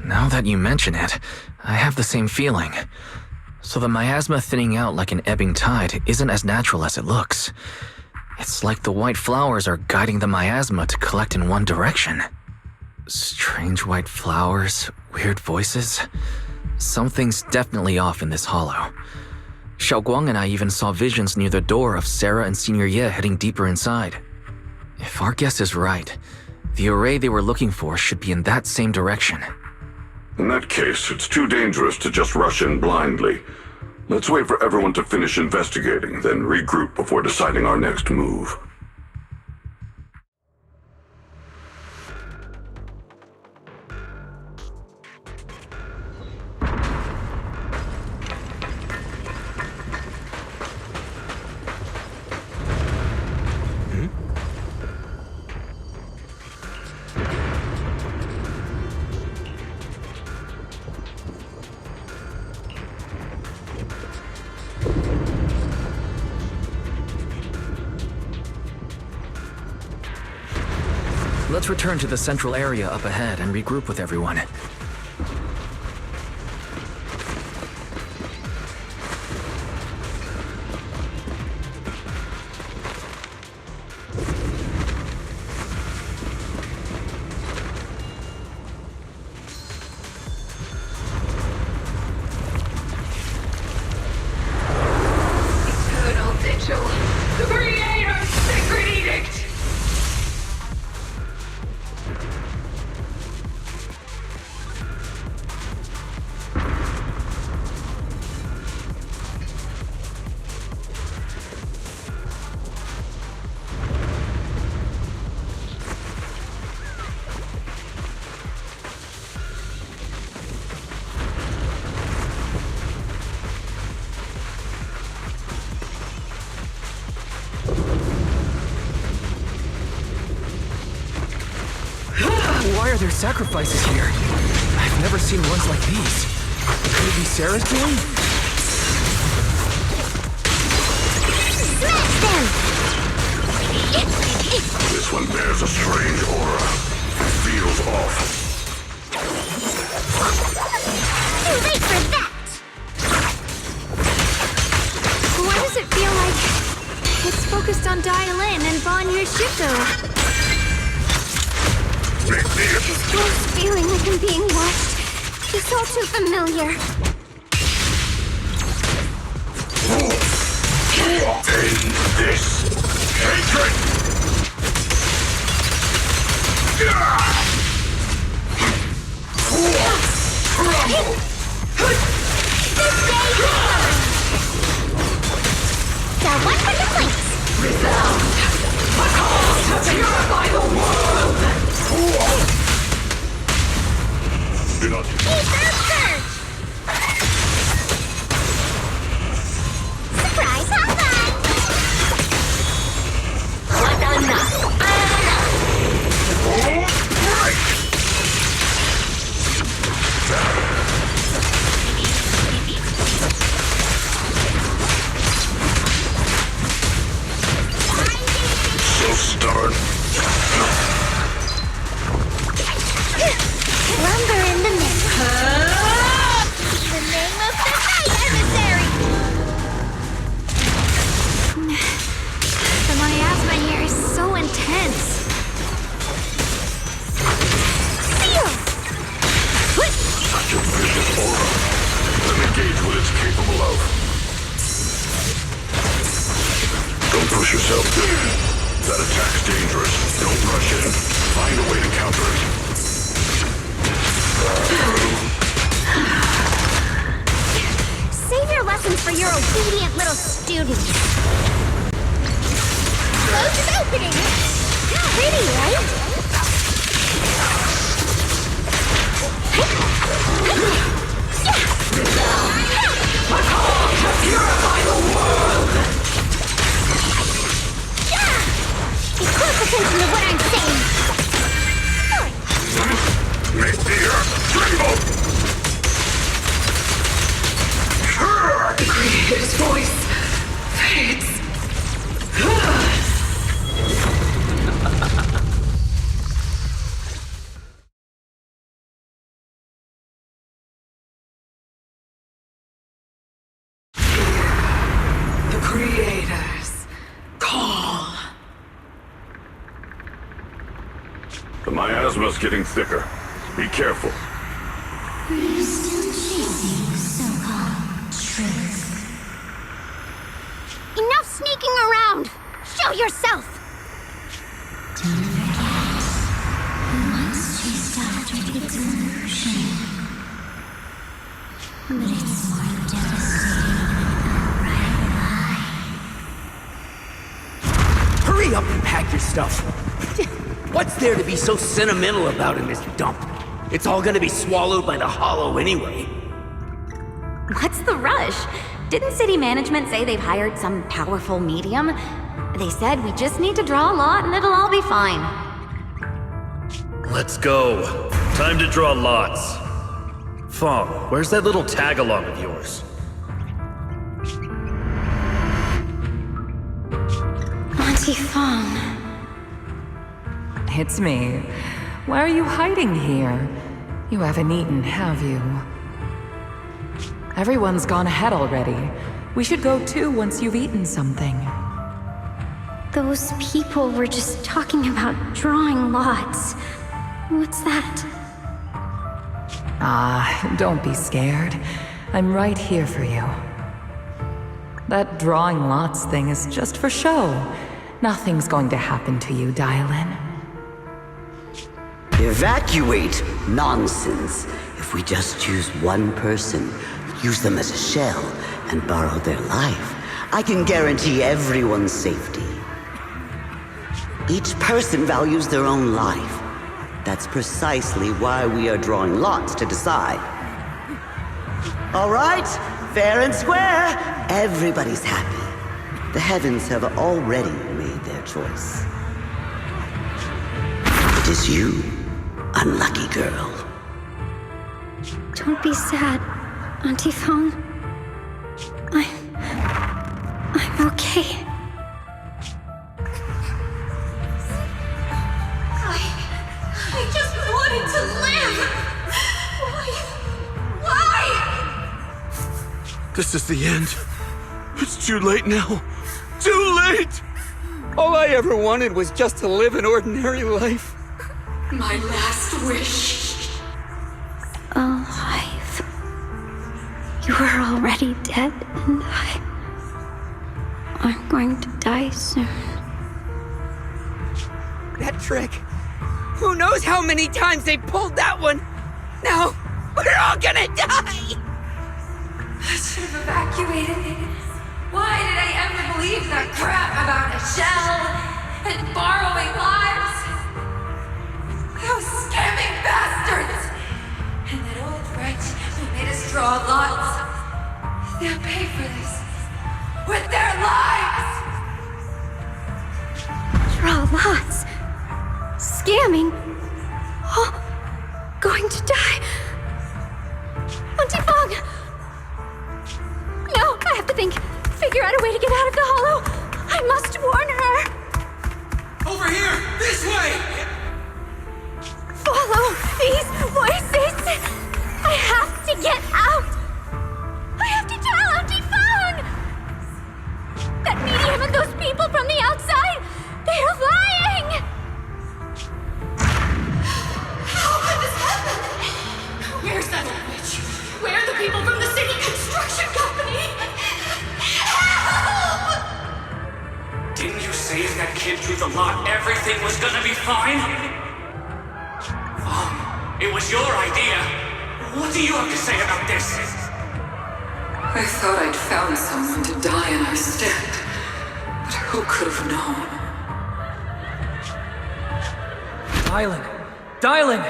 Now that you mention it, I have the same feeling. So the miasma thinning out like an ebbing tide isn't as natural as it looks. It's like the white flowers are guiding the miasma to collect in one direction. Strange white flowers, weird voices. Something's definitely off in this hollow. Xiaoguang and I even saw visions near the door of Sarah and Senior Ye heading deeper inside. If our guess is right, the array they were looking for should be in that same direction. In that case, it's too dangerous to just rush in blindly. Let's wait for everyone to finish investigating, then regroup before deciding our next move. Let's return to the central area up ahead and regroup with everyone. Eternal vigil. The Creator's sacred edict. Why are there sacrifices here? I've never seen ones like these. Could it be Sarah's doing? Smash them! This one bears a strange aura. It feels off. Too late for focused on Dial-In and Von Yoshito. This gross feeling like I'm being watched. It's all too familiar. End this hatred! Got one for the plates. Resound! My cause to purify the world! Do not Ether surge! Surprise hotline! so stubborn. Lumber in the mist. The name of the night, emissary! The miasma here is so intense. Seal! Such a vicious aura. Let me gauge what it's capable of. Don't push yourself. That attack's dangerous. Don't rush in. Find a way to counter it. Save your lessons for your obedient little students. Close is opening! Pretty, right? My call to purify the world! Pay close attention to what I'm saying. Make the earth tremble! The Creator's voice fades. The Creator's call. The miasma's getting thicker. Be careful. We're still chasing so-called truth. Enough sneaking around! Show yourself! Don't forget, who once chased after its illusion. But it's more devastating than a right lie. Hurry up and pack your stuff. What's there to be so sentimental about in this dump? It's all gonna be swallowed by the hollow anyway. What's the rush? Didn't city management say they've hired some powerful medium? They said we just need to draw a lot and it'll all be fine. Let's go. Time to draw lots. Fong, where's that little tag-along of yours? Auntie Fong. It's me. Why are you hiding here? You haven't eaten, have you? Everyone's gone ahead already. We should go too once you've eaten something. Those people were just talking about drawing lots. What's that? Ah, don't be scared. I'm right here for you. That drawing lots thing is just for show. Nothing's going to happen to you, Dial-In. Evacuate? Nonsense. If we just choose one person, use them as a shell, and borrow their life, I can guarantee everyone's safety. Each person values their own life. That's precisely why we are drawing lots to decide. All right, fair and square. Everybody's happy. The heavens have already made their choice. It is you, unlucky girl. Don't be sad, Auntie Fong. I'm okay. I just wanted to live! Why? This is the end. It's too late now. Too late! All I ever wanted was just to live an ordinary life. My last wish. Alive. You are already dead, and I'm going to die soon. That trick. Who knows how many times they pulled that one? Now, we're all gonna die! I should have evacuated. Why did I ever believe that crap about a shell and borrowing lives? Those scamming bastards! And that old wretch who made us draw lots. They'll pay for this with their lives! Draw lots. Scamming. Oh, going to die. Auntie Fong! No, I have to figure out a way to get out of the hollow. I must warn her. Over here! This way! Follow these voices. I have to get out. I have to tell Auntie Fong. That medium and those people from the outside, they are lying. How could this happen? Where's that old witch? Where are the people from the city construction company? Help! Didn't you say if that kid drew the lot, everything was gonna be fine? It was your idea. What do you have to say about this? I thought I'd found someone to die in our stead. But who could have known? Dylan! Dylan!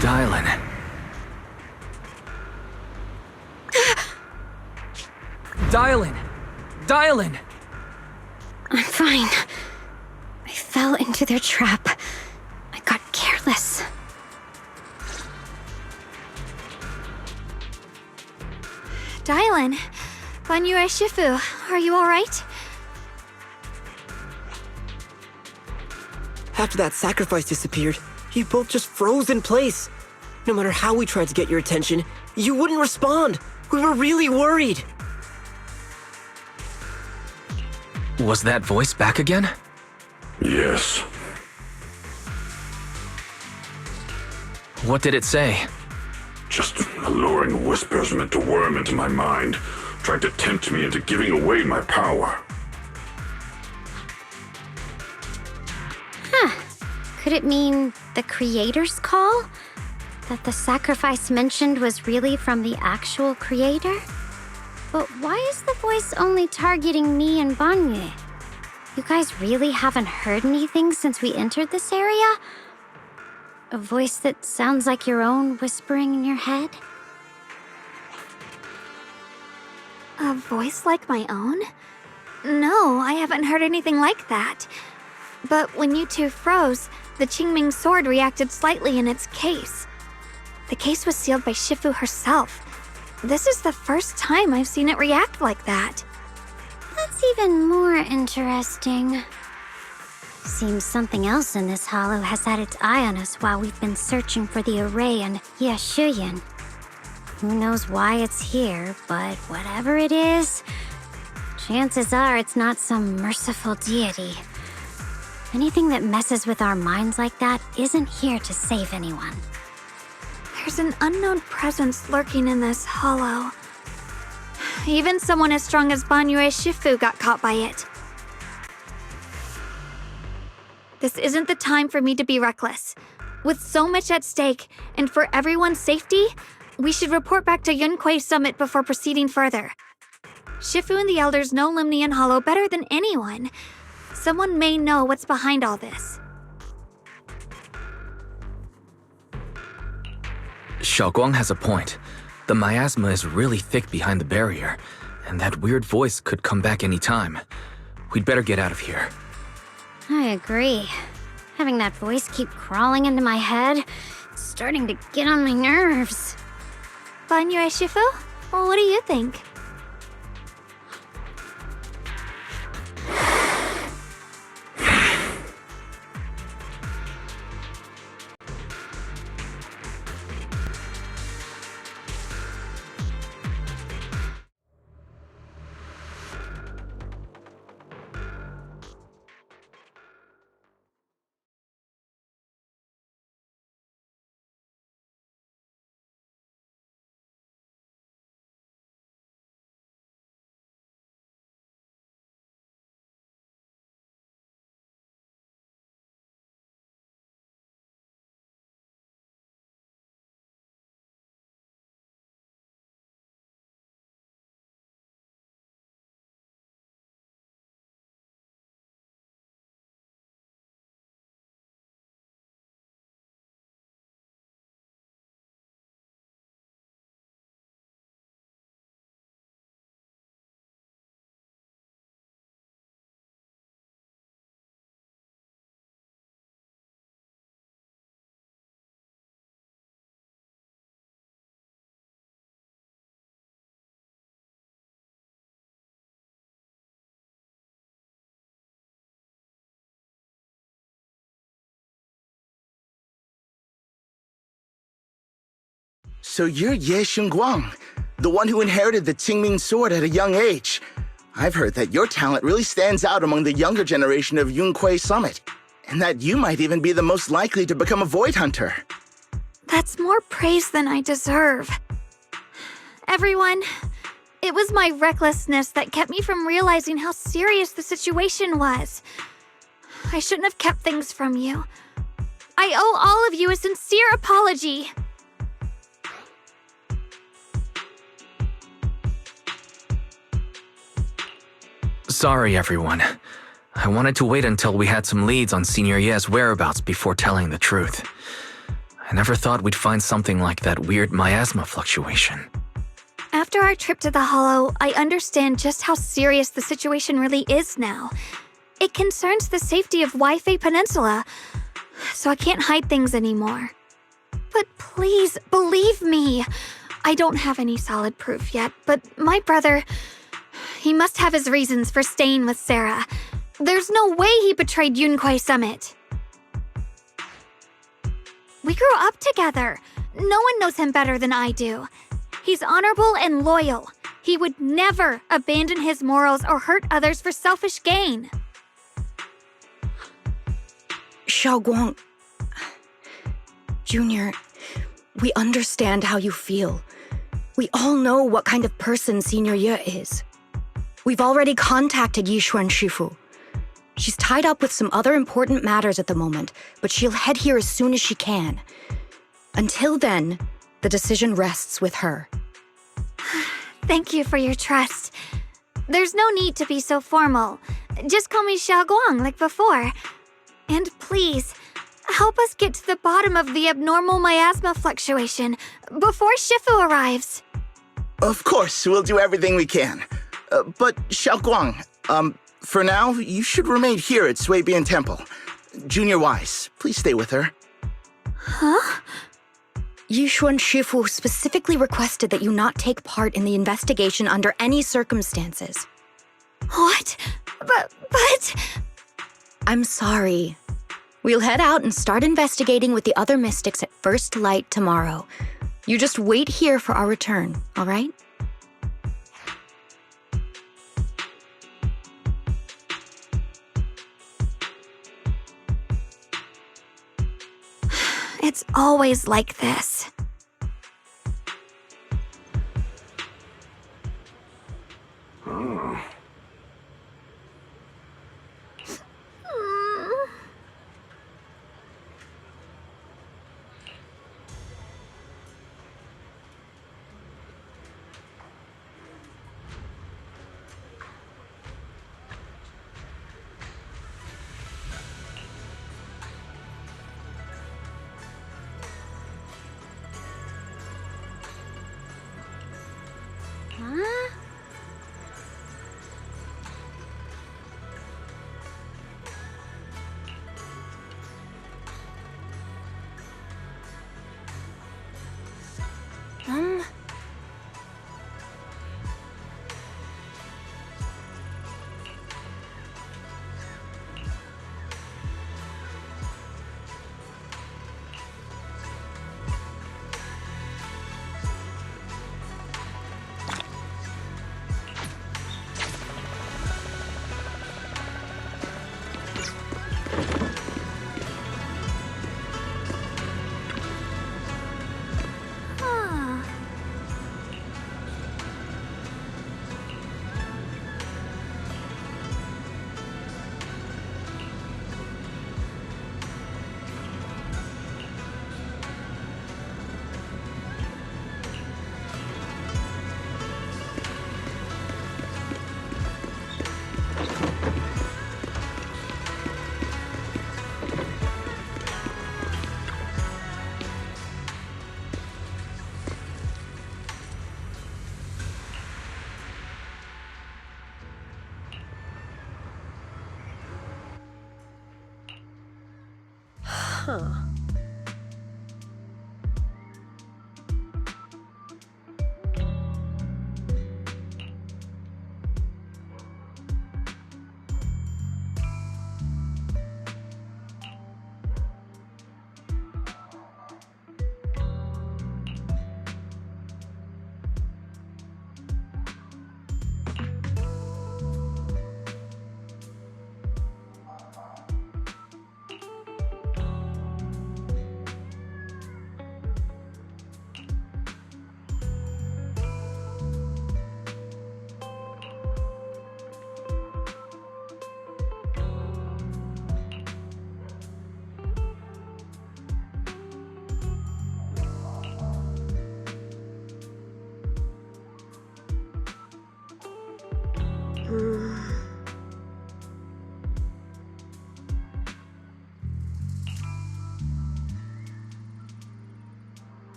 Dylan. Dylan! Dylan! I'm fine. I fell into their trap. I got careless. Dylan, Banyue Shifu, are you alright? After that sacrifice disappeared, you both just froze in place. No matter how we tried to get your attention, you wouldn't respond. We were really worried. Was that voice back again? Yes. What did it say? Just alluring whispers meant to worm into my mind, trying to tempt me into giving away my power. Huh. Could it mean the Creator's call? That the sacrifice mentioned was really from the actual Creator? But why is the voice only targeting me and Banyue? You guys really haven't heard anything since we entered this area? A voice that sounds like your own whispering in your head? A voice like my own? No, I haven't heard anything like that. But when you two froze, the Qingming sword reacted slightly in its case. The case was sealed by Shifu herself. This is the first time I've seen it react like that. That's even more interesting. Seems something else in this hollow has had its eye on us while we've been searching for the array in Yashuyan. Who knows why it's here, but whatever it is, chances are it's not some merciful deity. Anything that messes with our minds like that isn't here to save anyone. There's an unknown presence lurking in this hollow. Even someone as strong as Banyue Shifu got caught by it. This isn't the time for me to be reckless. With so much at stake, and for everyone's safety, we should report back to Yunquei Summit before proceeding further. Shifu and the elders know Limnian Hollow better than anyone. Someone may know what's behind all this. Xiaoguang has a point. The miasma is really thick behind the barrier, and that weird voice could come back any time. We'd better get out of here. I agree. Having that voice keep crawling into my head, it's starting to get on my nerves. Banyue Shifu? Well, what do you think? So you're Ye Xingguang, the one who inherited the Qingming sword at a young age. I've heard that your talent really stands out among the younger generation of Yunque Summit, and that you might even be the most likely to become a Void Hunter. That's more praise than I deserve. Everyone, it was my recklessness that kept me from realizing how serious the situation was. I shouldn't have kept things from you. I owe all of you a sincere apology. Sorry, everyone. I wanted to wait until we had some leads on Senior Ye's whereabouts before telling the truth. I never thought we'd find something like that weird miasma fluctuation. After our trip to the Hollow, I understand just how serious the situation really is now. It concerns the safety of Waifei Peninsula, so I can't hide things anymore. But please, believe me. I don't have any solid proof yet, but my brother, he must have his reasons for staying with Sarah. There's no way he betrayed Yunque Summit. We grew up together. No one knows him better than I do. He's honorable and loyal. He would never abandon his morals or hurt others for selfish gain. Xiaoguang, Junior, we understand how you feel. We all know what kind of person Senior Ye is. We've already contacted Yishuan Shifu. She's tied up with some other important matters at the moment, but she'll head here as soon as she can. Until then, the decision rests with her. Thank you for your trust. There's no need to be so formal. Just call me Xiaoguang like before. And please, help us get to the bottom of the abnormal miasma fluctuation before Shifu arrives. Of course, we'll do everything we can. But Xiaoguang, for now, you should remain here at Suibian Temple. Junior Wise, please stay with her. Huh? Yishuan Shifu specifically requested that you not take part in the investigation under any circumstances. What? But... I'm sorry. We'll head out and start investigating with the other mystics at first light tomorrow. You just wait here for our return, all right? It's always like this. Huh? Huh.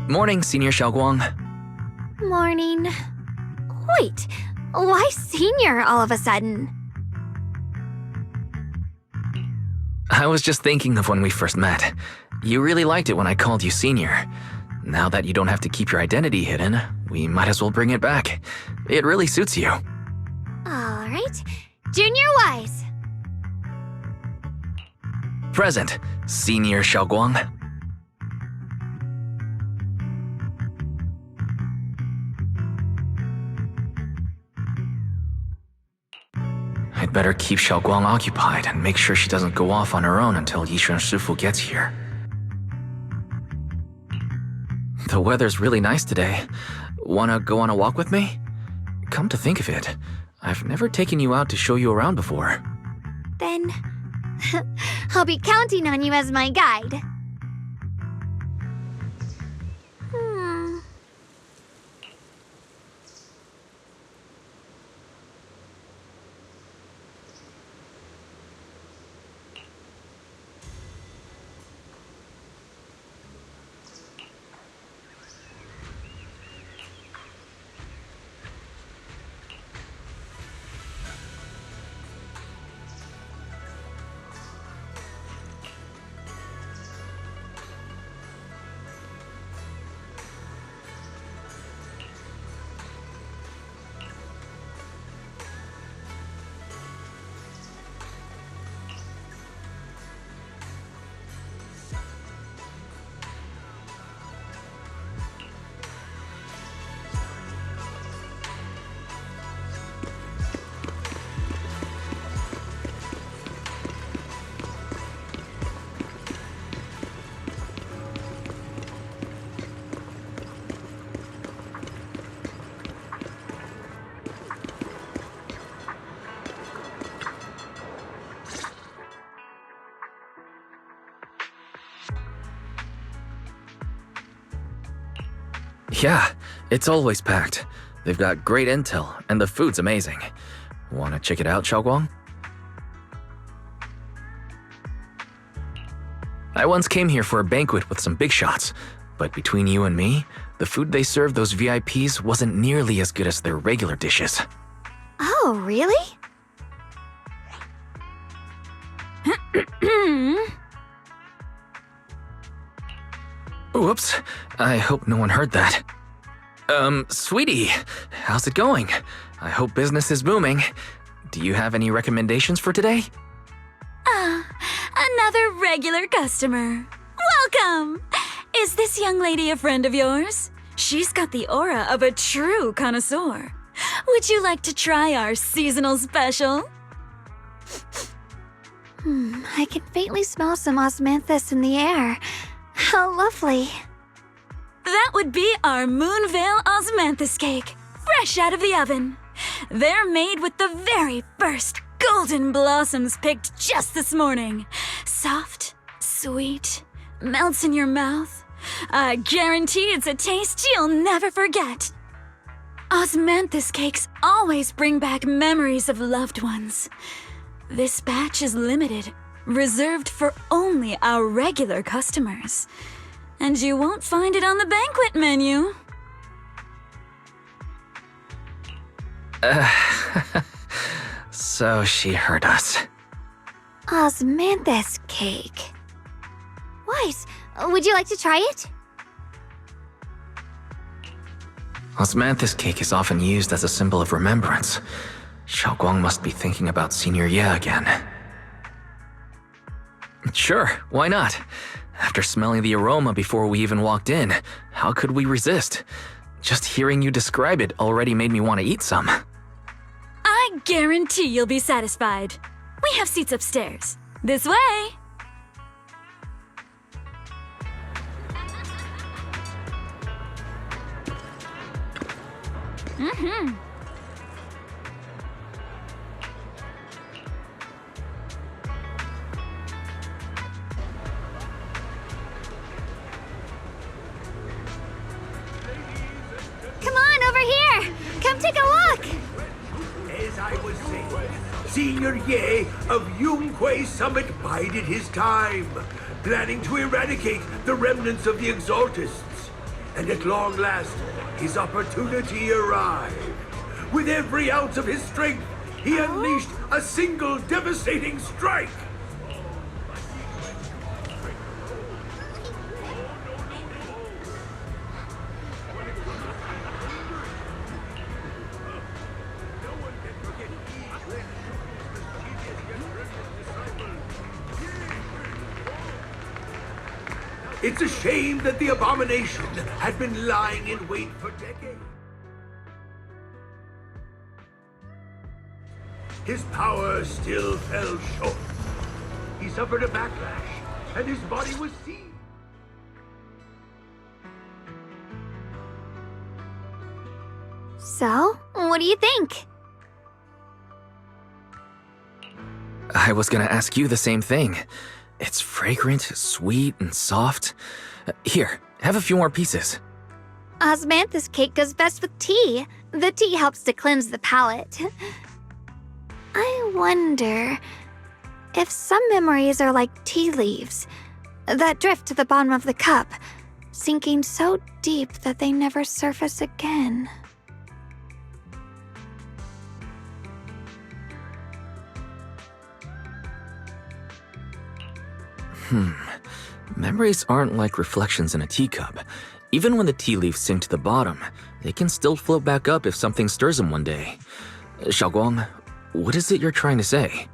Morning, Senior Xiaoguang. Morning. Wait, why senior all of a sudden? I was just thinking of when we first met. You really liked it when I called you Senior. Now that you don't have to keep your identity hidden, we might as well bring it back. It really suits you. Alright. Junior Wise. Present, Senior Xiaoguang. I'd better keep Xiaoguang occupied and make sure she doesn't go off on her own until Yishuan Shifu gets here. The weather's really nice today. Wanna go on a walk with me? Come to think of it, I've never taken you out to show you around before. Then I'll be counting on you as my guide. Yeah, it's always packed. They've got great intel, and the food's amazing. Wanna check it out, Xiaoguang? I once came here for a banquet with some big shots, but between you and me, the food they served those VIPs wasn't nearly as good as their regular dishes. Oh, really? Whoops, I hope no one heard that. Sweetie, how's it going? I hope business is booming. Do you have any recommendations for today? Another regular customer. Welcome! Is this young lady a friend of yours? She's got the aura of a true connoisseur. Would you like to try our seasonal special? I can faintly smell some osmanthus in the air. How lovely. That would be our Moonvale Osmanthus cake, fresh out of the oven. They're made with the very first golden blossoms picked just this morning. Soft, sweet, melts in your mouth. I guarantee it's a taste you'll never forget. Osmanthus cakes always bring back memories of loved ones. This batch is limited, reserved for only our regular customers. And you won't find it on the banquet menu. So she heard us. Osmanthus cake. Wise, would you like to try it? Osmanthus cake is often used as a symbol of remembrance. Xiaoguang must be thinking about Senior Ye again. Sure, why not? After smelling the aroma before we even walked in, how could we resist? Just hearing you describe it already made me want to eat some. I guarantee you'll be satisfied. We have seats upstairs. This way! Mm-hmm. Come on, over here! Come take a look! As I was saying, Senior Ye of Yunquei Summit bided his time, planning to eradicate the remnants of the Exaltists. And at long last, his opportunity arrived. With every ounce of his strength, he unleashed a single devastating strike. It's a shame that the abomination had been lying in wait for decades. His power still fell short. He suffered a backlash, and his body was seized. So, what do you think? I was gonna ask you the same thing. It's fragrant, sweet, and soft. Here, have a few more pieces. Osmanthus cake goes best with tea. The tea helps to cleanse the palate. I wonder if some memories are like tea leaves that drift to the bottom of the cup, sinking so deep that they never surface again. Memories aren't like reflections in a teacup. Even when the tea leaves sink to the bottom, they can still float back up if something stirs them one day. Xiaoguang, what is it you're trying to say?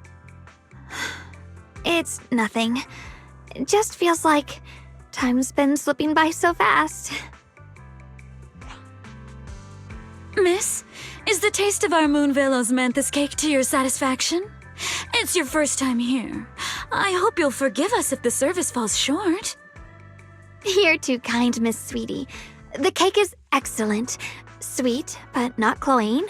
It's nothing. It just feels like time's been slipping by so fast. Miss, is the taste of our Moonvale Osmanthus cake to your satisfaction? It's your first time here. I hope you'll forgive us if the service falls short. You're too kind, Miss Sweetie. The cake is excellent. Sweet, but not cloying.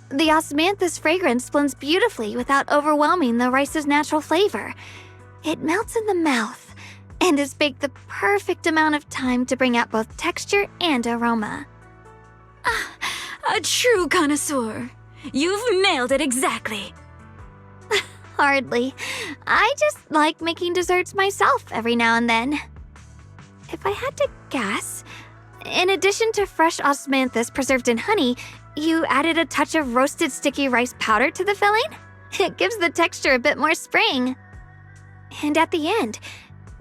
The osmanthus fragrance blends beautifully without overwhelming the rice's natural flavor. It melts in the mouth and is baked the perfect amount of time to bring out both texture and aroma. A true connoisseur. You've nailed it exactly. Hardly. I just like making desserts myself every now and then. If I had to guess, in addition to fresh osmanthus preserved in honey, you added a touch of roasted sticky rice powder to the filling? It gives the texture a bit more spring. And at the end,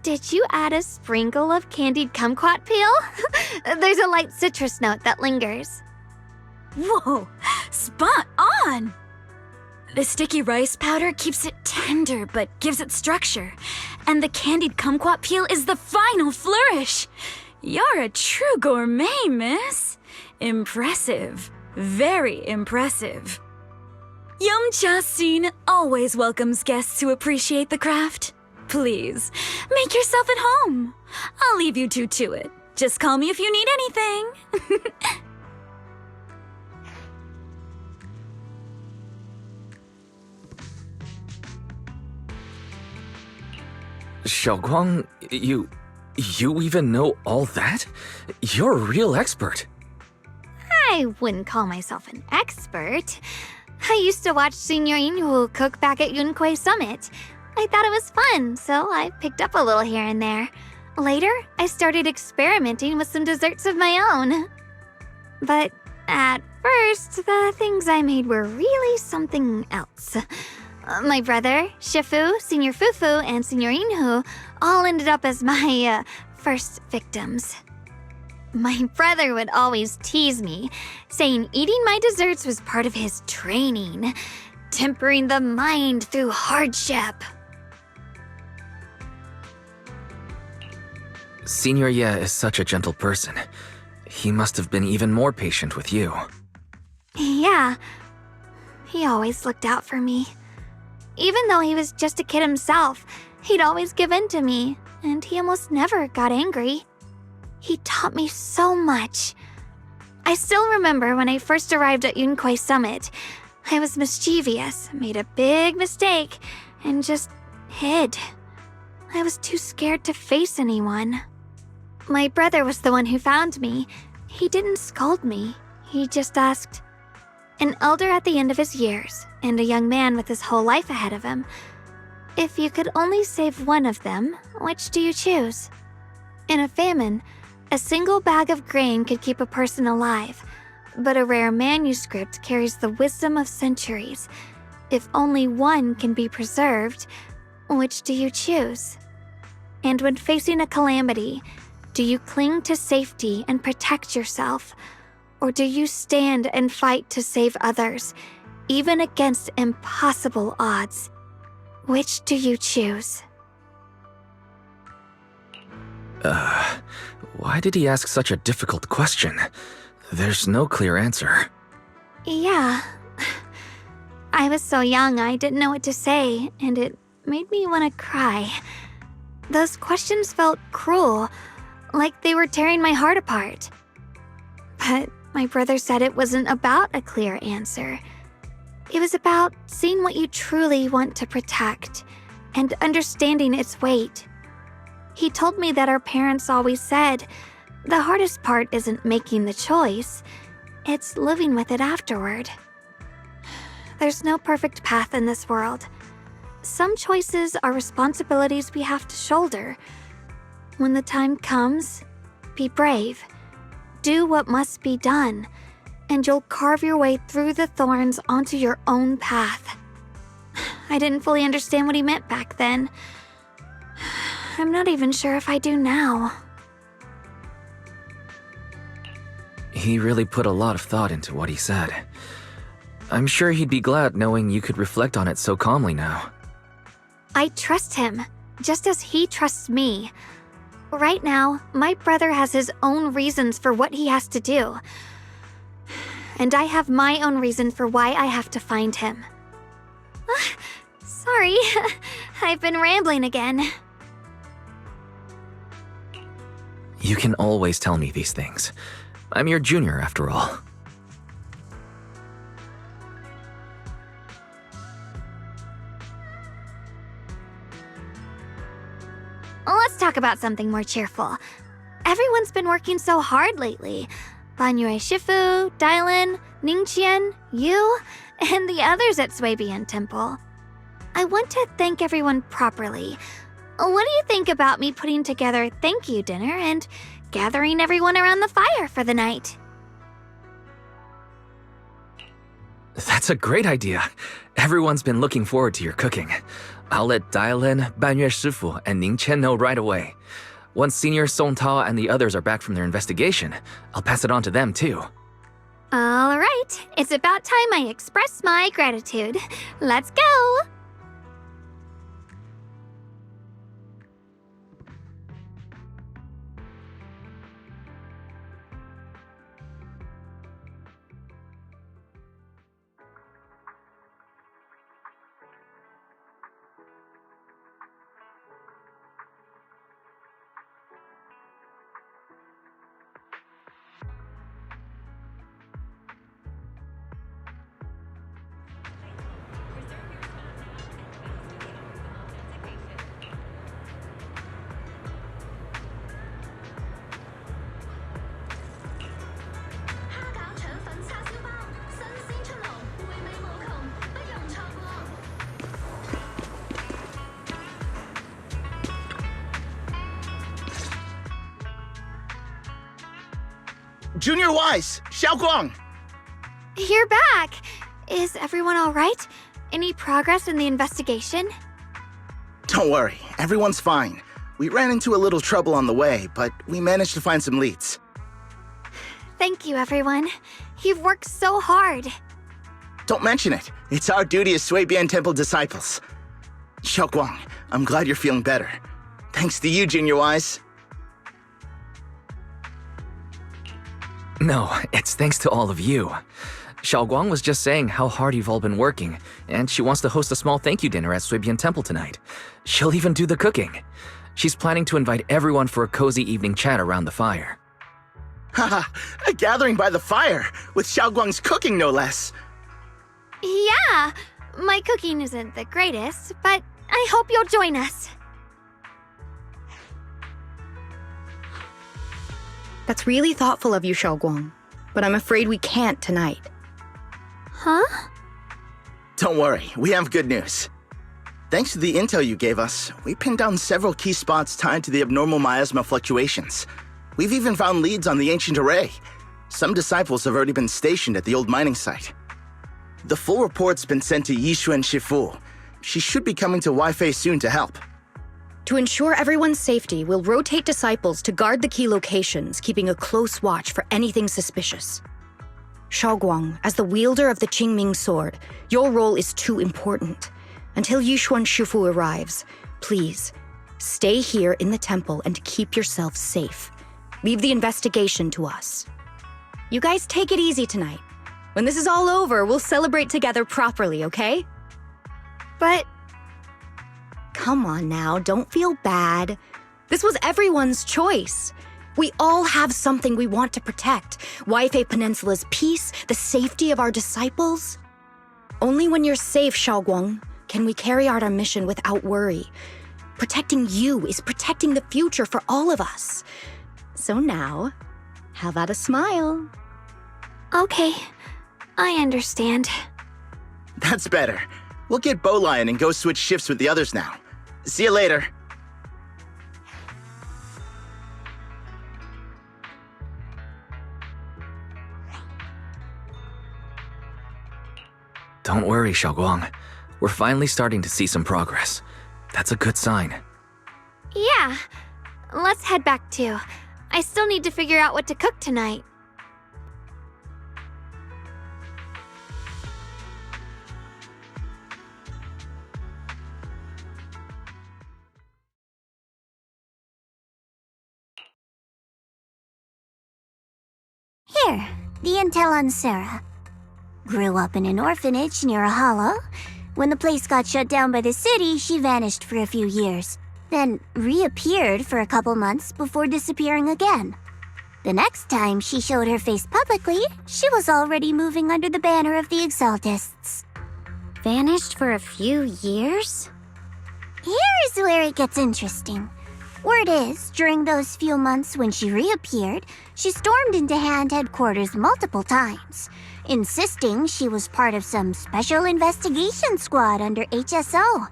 did you add a sprinkle of candied kumquat peel? There's a light citrus note that lingers. Whoa, spot on! The sticky rice powder keeps it tender but gives it structure. And the candied kumquat peel is the final flourish. You're a true gourmet, miss. Impressive. Very impressive. Yum Cha Sin always welcomes guests who appreciate the craft. Please, make yourself at home. I'll leave you two to it. Just call me if you need anything. Xiaoguang, you even know all that? You're a real expert. I wouldn't call myself an expert. I used to watch Senior Inhu cook back at Yunquei Summit. I thought it was fun, so I picked up a little here and there. Later, I started experimenting with some desserts of my own. But at first, the things I made were really something else. My brother, Shifu, Senior Fufu, and Senior Inhu all ended up as my first victims. My brother would always tease me, saying eating my desserts was part of his training, tempering the mind through hardship. Senior Ye is such a gentle person. He must have been even more patient with you. Yeah, he always looked out for me. Even though he was just a kid himself, he'd always give in to me, and he almost never got angry. He taught me so much. I still remember when I first arrived at Yunquei Summit. I was mischievous, made a big mistake, and just hid. I was too scared to face anyone. My brother was the one who found me. He didn't scold me. He just asked, an elder at the end of his years, and a young man with his whole life ahead of him. If you could only save one of them, which do you choose? In a famine, A single bag of grain could keep a person alive, but a rare manuscript carries the wisdom of centuries. If only one can be preserved, which do you choose? And when facing a calamity, do you cling to safety and protect yourself? Or do you stand and fight to save others, even against impossible odds? Which do you choose? Why did he ask such a difficult question? There's no clear answer. Yeah. I was so young I didn't know what to say, and it made me want to cry. Those questions felt cruel, like they were tearing my heart apart. But my brother said it wasn't about a clear answer. It was about seeing what you truly want to protect and understanding its weight. He told me that our parents always said, the hardest part isn't making the choice, it's living with it afterward. There's no perfect path in this world. Some choices are responsibilities we have to shoulder. When the time comes, be brave. Do what must be done, and you'll carve your way through the thorns onto your own path. I didn't fully understand what he meant back then. I'm not even sure if I do now. He really put a lot of thought into what he said. I'm sure he'd be glad knowing you could reflect on it so calmly now. I trust him, just as he trusts me. Right now, my brother has his own reasons for what he has to do. And I have my own reason for why I have to find him. Sorry, I've been rambling again. You can always tell me these things. I'm your junior, after all. Let's talk about something more cheerful. Everyone's been working so hard lately. Banyue Shifu, Dylan, Ningqian, you, and the others at Suibian Temple. I want to thank everyone properly. What do you think about me putting together a thank you dinner and gathering everyone around the fire for the night? That's a great idea. Everyone's been looking forward to your cooking. I'll let Dylan, Banyue Shifu, and Ningqian know right away. Once Senior Song Tao and the others are back from their investigation, I'll pass it on to them too. All right, it's about time I express my gratitude. Let's go! Junior Wise, Xiaoguang! You're back! Is everyone all right? Any progress in the investigation? Don't worry, everyone's fine. We ran into a little trouble on the way, but we managed to find some leads. Thank you, everyone. You've worked so hard. Don't mention it. It's our duty as Suibian Temple disciples. Xiaoguang, I'm glad you're feeling better. Thanks to you, Junior Wise. No, it's thanks to all of you. Xiaoguang was just saying how hard you've all been working, and she wants to host a small thank you dinner at Suibian Temple tonight. She'll even do the cooking. She's planning to invite everyone for a cozy evening chat around the fire. Haha, a gathering by the fire, with Xiaoguang's cooking no less. Yeah, my cooking isn't the greatest, but I hope you'll join us. That's really thoughtful of you, Xiaoguang, but I'm afraid we can't tonight. Huh? Don't worry, we have good news. Thanks to the intel you gave us, we pinned down several key spots tied to the abnormal miasma fluctuations. We've even found leads on the ancient array. Some disciples have already been stationed at the old mining site. The full report's been sent to Yishuan Shifu. She should be coming to Wi-Fei soon to help. To ensure everyone's safety, we'll rotate disciples to guard the key locations, keeping a close watch for anything suspicious. Shaoguang, as the wielder of the Qingming sword, your role is too important. Until Yishuan Shifu arrives, please, stay here in the temple and keep yourself safe. Leave the investigation to us. You guys take it easy tonight. When this is all over, we'll celebrate together properly, okay? But... Come on now, don't feel bad. This was everyone's choice. We all have something we want to protect. Wi-Fei Peninsula's peace, the safety of our disciples. Only when you're safe, Shaoguang, can we carry out our mission without worry. Protecting you is protecting the future for all of us. So now, how about a smile? Okay, I understand. That's better. We'll get Bowline and go switch shifts with the others now. See you later. Don't worry, Shaoguang. We're finally starting to see some progress. That's a good sign. Yeah, let's head back too. I still need to figure out what to cook tonight. Here, the intel on Sarah. Grew up in an orphanage near a hollow. When the place got shut down by the city, she vanished for a few years, then reappeared for a couple months before disappearing again. The next time she showed her face publicly, she was already moving under the banner of the Exaltists. Vanished for a few years? Here's where it gets interesting. Word is, during those few months when she reappeared, she stormed into Hand headquarters multiple times, insisting she was part of some special investigation squad under HSO.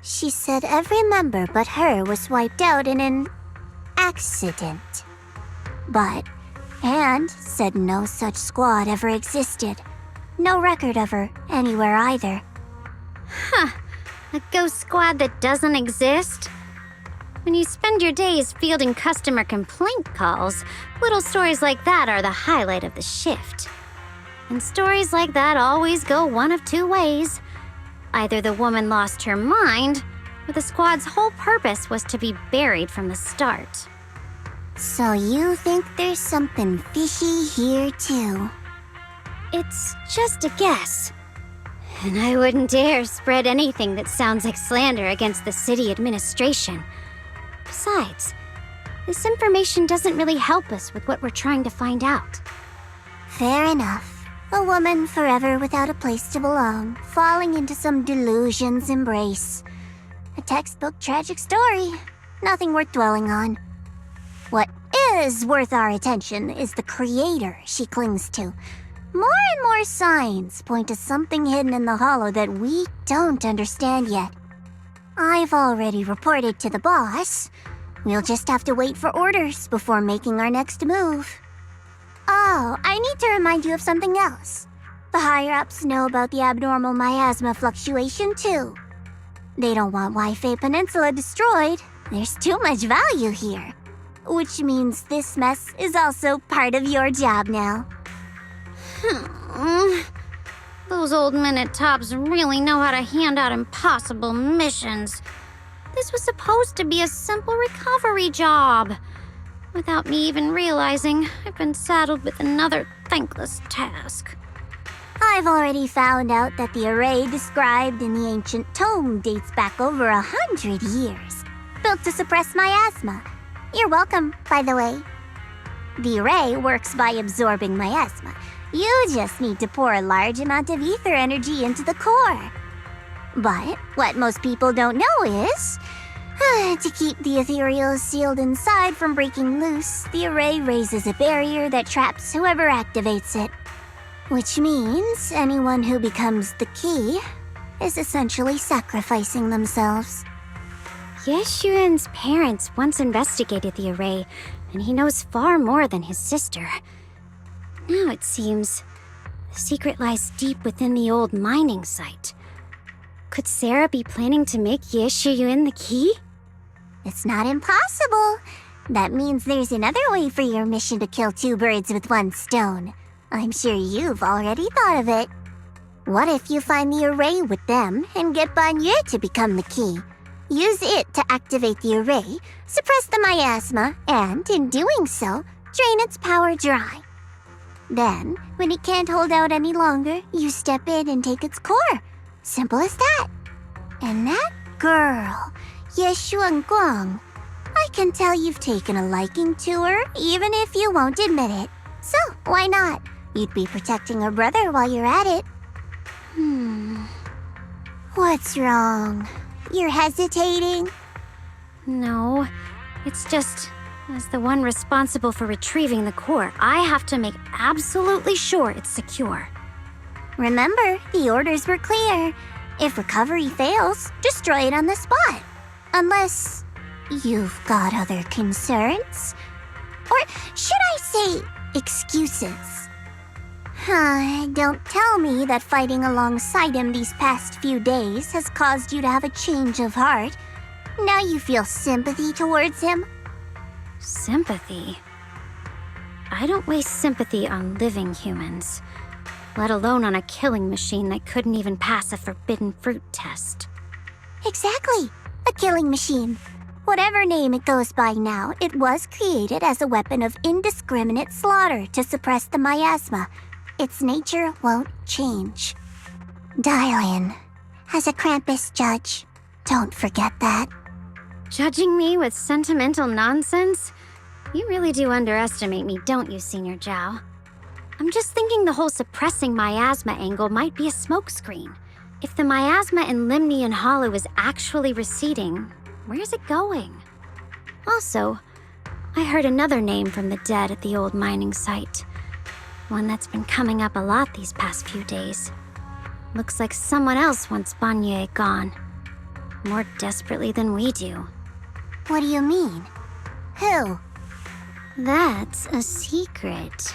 She said every member but her was wiped out in an accident. But Hand said no such squad ever existed. No record of her anywhere either. Huh. A ghost squad that doesn't exist? When you spend your days fielding customer complaint calls, little stories like that are the highlight of the shift. And stories like that always go one of two ways. Either the woman lost her mind, or the squad's whole purpose was to be buried from the start. So you think there's something fishy here too? It's just a guess. And I wouldn't dare spread anything that sounds like slander against the city administration. Besides, this information doesn't really help us with what we're trying to find out. Fair enough. A woman forever without a place to belong, falling into some delusion's embrace. A textbook tragic story. Nothing worth dwelling on. What is worth our attention is the creator she clings to. More and more signs point to something hidden in the hollow that we don't understand yet. I've already reported to the boss. We'll just have to wait for orders before making our next move. Oh, I need to remind you of something else. The higher-ups know about the abnormal miasma fluctuation, too. They don't want Wi-Fei Peninsula destroyed. There's too much value here. Which means this mess is also part of your job now. Those old men at Tops really know how to hand out impossible missions. This was supposed to be a simple recovery job. Without me even realizing, I've been saddled with another thankless task. I've already found out that the array described in the ancient tome dates back over 100 years, built to suppress miasma. You're welcome, by the way. The array works by absorbing miasma. You just need to pour a large amount of ether energy into the core. But what most people don't know is, to keep the ethereal sealed inside from breaking loose, the array raises a barrier that traps whoever activates it. Which means anyone who becomes the key is essentially sacrificing themselves. Yeshuan's parents once investigated the array and he knows far more than his sister. Now it seems the secret lies deep within the old mining site. Could Sarah be planning to make Ye Shiyun the key? It's not impossible. That means there's another way for your mission to kill two birds with one stone. I'm sure you've already thought of it. What if you find the array with them and get Banye to become the key? Use it to activate the array, suppress the miasma, and, in doing so, drain its power dry. Then, when it can't hold out any longer, you step in and take its core. Simple as that. And that girl, Ye Guang, I can tell you've taken a liking to her, even if you won't admit it. So, why not? You'd be protecting her brother while you're at it. What's wrong? You're hesitating? No, it's just, as the one responsible for retrieving the core, I have to make absolutely sure it's secure. Remember, the orders were clear. If recovery fails, destroy it on the spot. Unless you've got other concerns. Or should I say, excuses? Don't tell me that fighting alongside him these past few days has caused you to have a change of heart. Now you feel sympathy towards him? Sympathy? I don't waste sympathy on living humans, let alone on a killing machine that couldn't even pass a forbidden fruit test. Exactly, a killing machine. Whatever name it goes by now, it was created as a weapon of indiscriminate slaughter to suppress the miasma. Its nature won't change. Dial in. As a Krampus judge, don't forget that. Judging me with sentimental nonsense? You really do underestimate me, don't you, Senior Zhao? I'm just thinking the whole suppressing miasma angle might be a smokescreen. If the miasma in Limnian Hollow is actually receding, where's it going? Also, I heard another name from the dead at the old mining site. One that's been coming up a lot these past few days. Looks like someone else wants Banye gone. More desperately than we do. What do you mean? Who? That's a secret.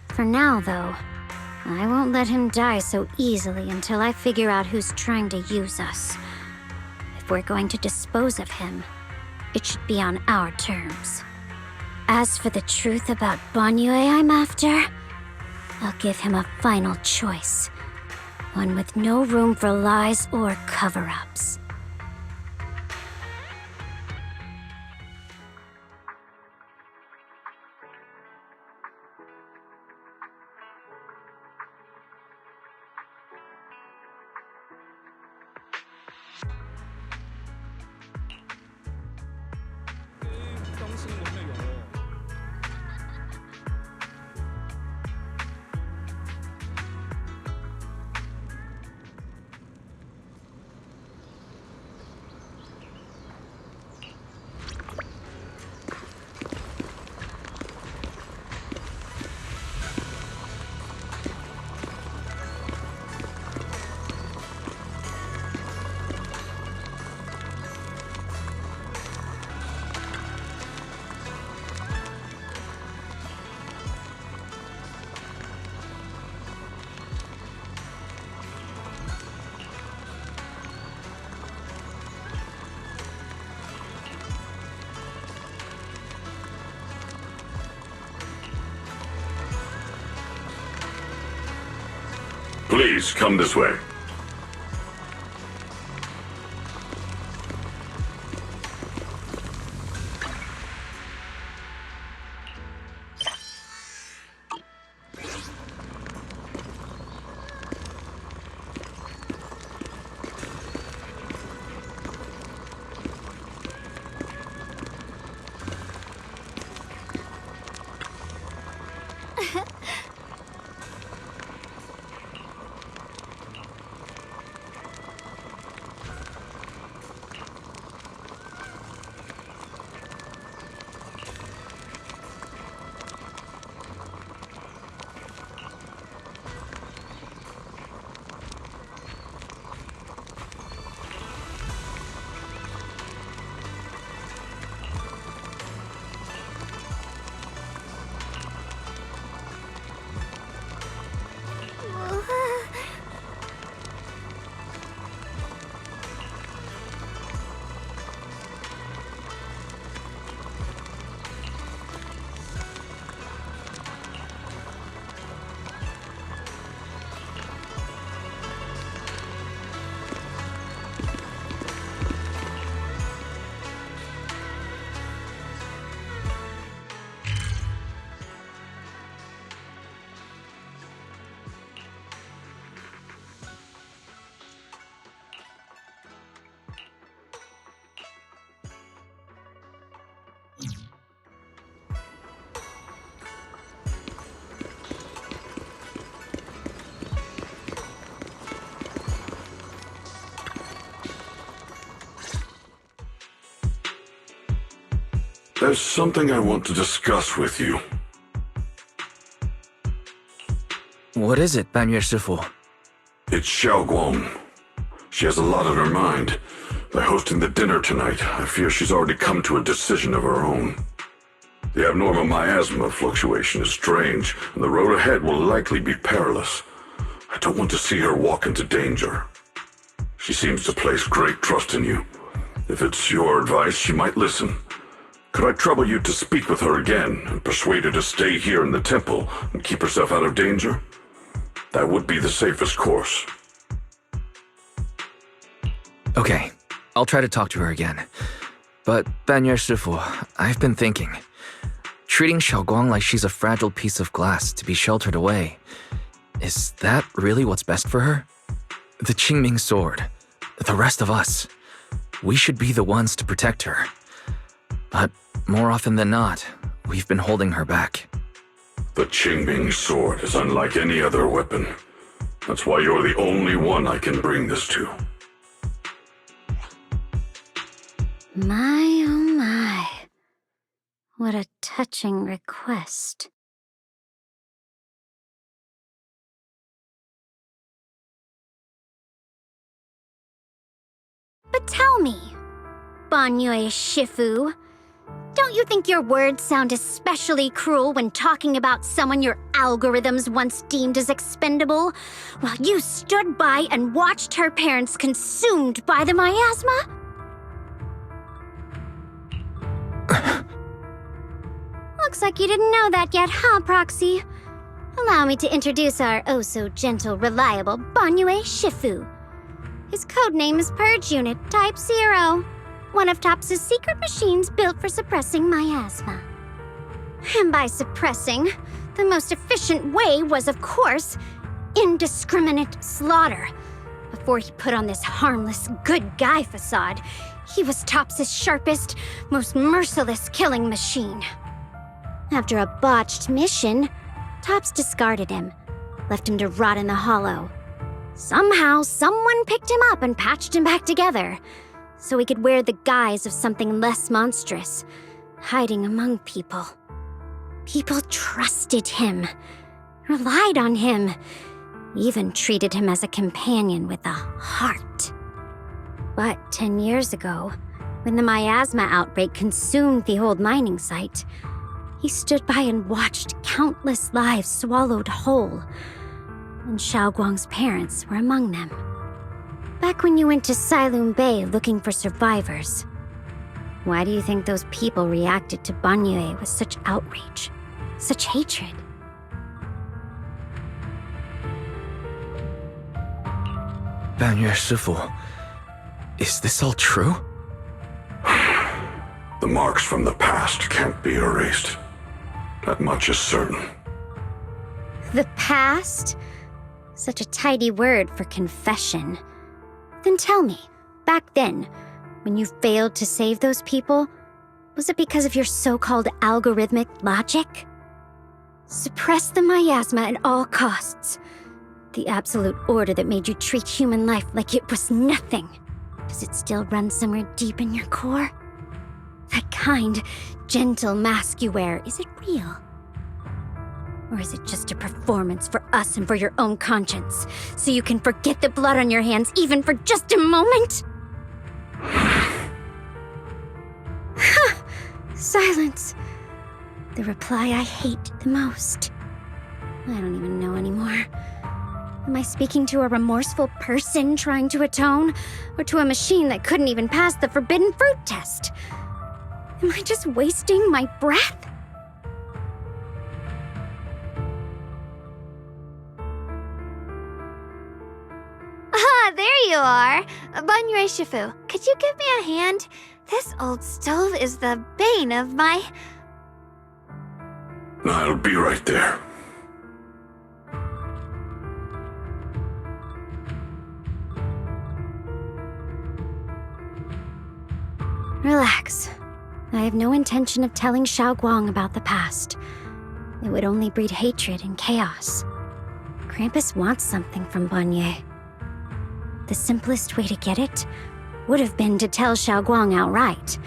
For now, though, I won't let him die so easily until I figure out who's trying to use us. If we're going to dispose of him, it should be on our terms. As for the truth about Banye I'm after, I'll give him a final choice. One with no room for lies or cover-ups. Please, come this way. There's something I want to discuss with you. What is it, Banyue Shifu? It's Xiaoguang. She has a lot on her mind. By hosting the dinner tonight, I fear she's already come to a decision of her own. The abnormal miasma fluctuation is strange, and the road ahead will likely be perilous. I don't want to see her walk into danger. She seems to place great trust in you. If it's your advice, she might listen. Could I trouble you to speak with her again and persuade her to stay here in the temple and keep herself out of danger? That would be the safest course. Okay, I'll try to talk to her again. But, Banyue Shifu, I've been thinking. Treating Xiaoguang like she's a fragile piece of glass to be sheltered away, is that really what's best for her? The Qingming sword, the rest of us, we should be the ones to protect her. But more often than not, we've been holding her back. The Qingming sword is unlike any other weapon. That's why you're the only one I can bring this to. My, oh my. What a touching request. But tell me, Banyue Shifu, don't you think your words sound especially cruel when talking about someone your algorithms once deemed as expendable, while you stood by and watched her parents consumed by the miasma? Looks like you didn't know that yet, huh, Proxy? Allow me to introduce our oh-so-gentle, reliable Banyue Shifu. His codename is Purge Unit Type 0, one of TOPS' secret machines built for suppressing miasma. And by suppressing, the most efficient way was, of course, indiscriminate slaughter. Before he put on this harmless, good guy facade, he was TOPS' sharpest, most merciless killing machine. After a botched mission, TOPS discarded him, left him to rot in the hollow. Somehow, someone picked him up and patched him back together, so he could wear the guise of something less monstrous, hiding among people. People trusted him, relied on him, even treated him as a companion with a heart. But 10 years ago, when the miasma outbreak consumed the old mining site, he stood by and watched countless lives swallowed whole, and Xiaoguang's parents were among them. Back when you went to Silum Bay looking for survivors, why do you think those people reacted to Banyue with such outrage, such hatred? Banyue Shifu, is this all true? The marks from the past can't be erased. That much is certain. The past? Such a tidy word for confession. Then tell me, back then, when you failed to save those people, was it because of your so-called algorithmic logic? Suppress the miasma at all costs. The absolute order that made you treat human life like it was nothing. Does it still run somewhere deep in your core? That kind, gentle mask you wear, is it real? Or is it just a performance for us and for your own conscience, so you can forget the blood on your hands even for just a moment? Silence. The reply I hate the most. I don't even know anymore. Am I speaking to a remorseful person trying to atone, or to a machine that couldn't even pass the forbidden fruit test? Am I just wasting my breath? Ah, there you are! Banyue Shifu, could you give me a hand? This old stove is the bane of my... I'll be right there. Relax. I have no intention of telling Xiaoguang about the past. It would only breed hatred and chaos. Krampus wants something from Banyue. The simplest way to get it would have been to tell Xiaoguang outright.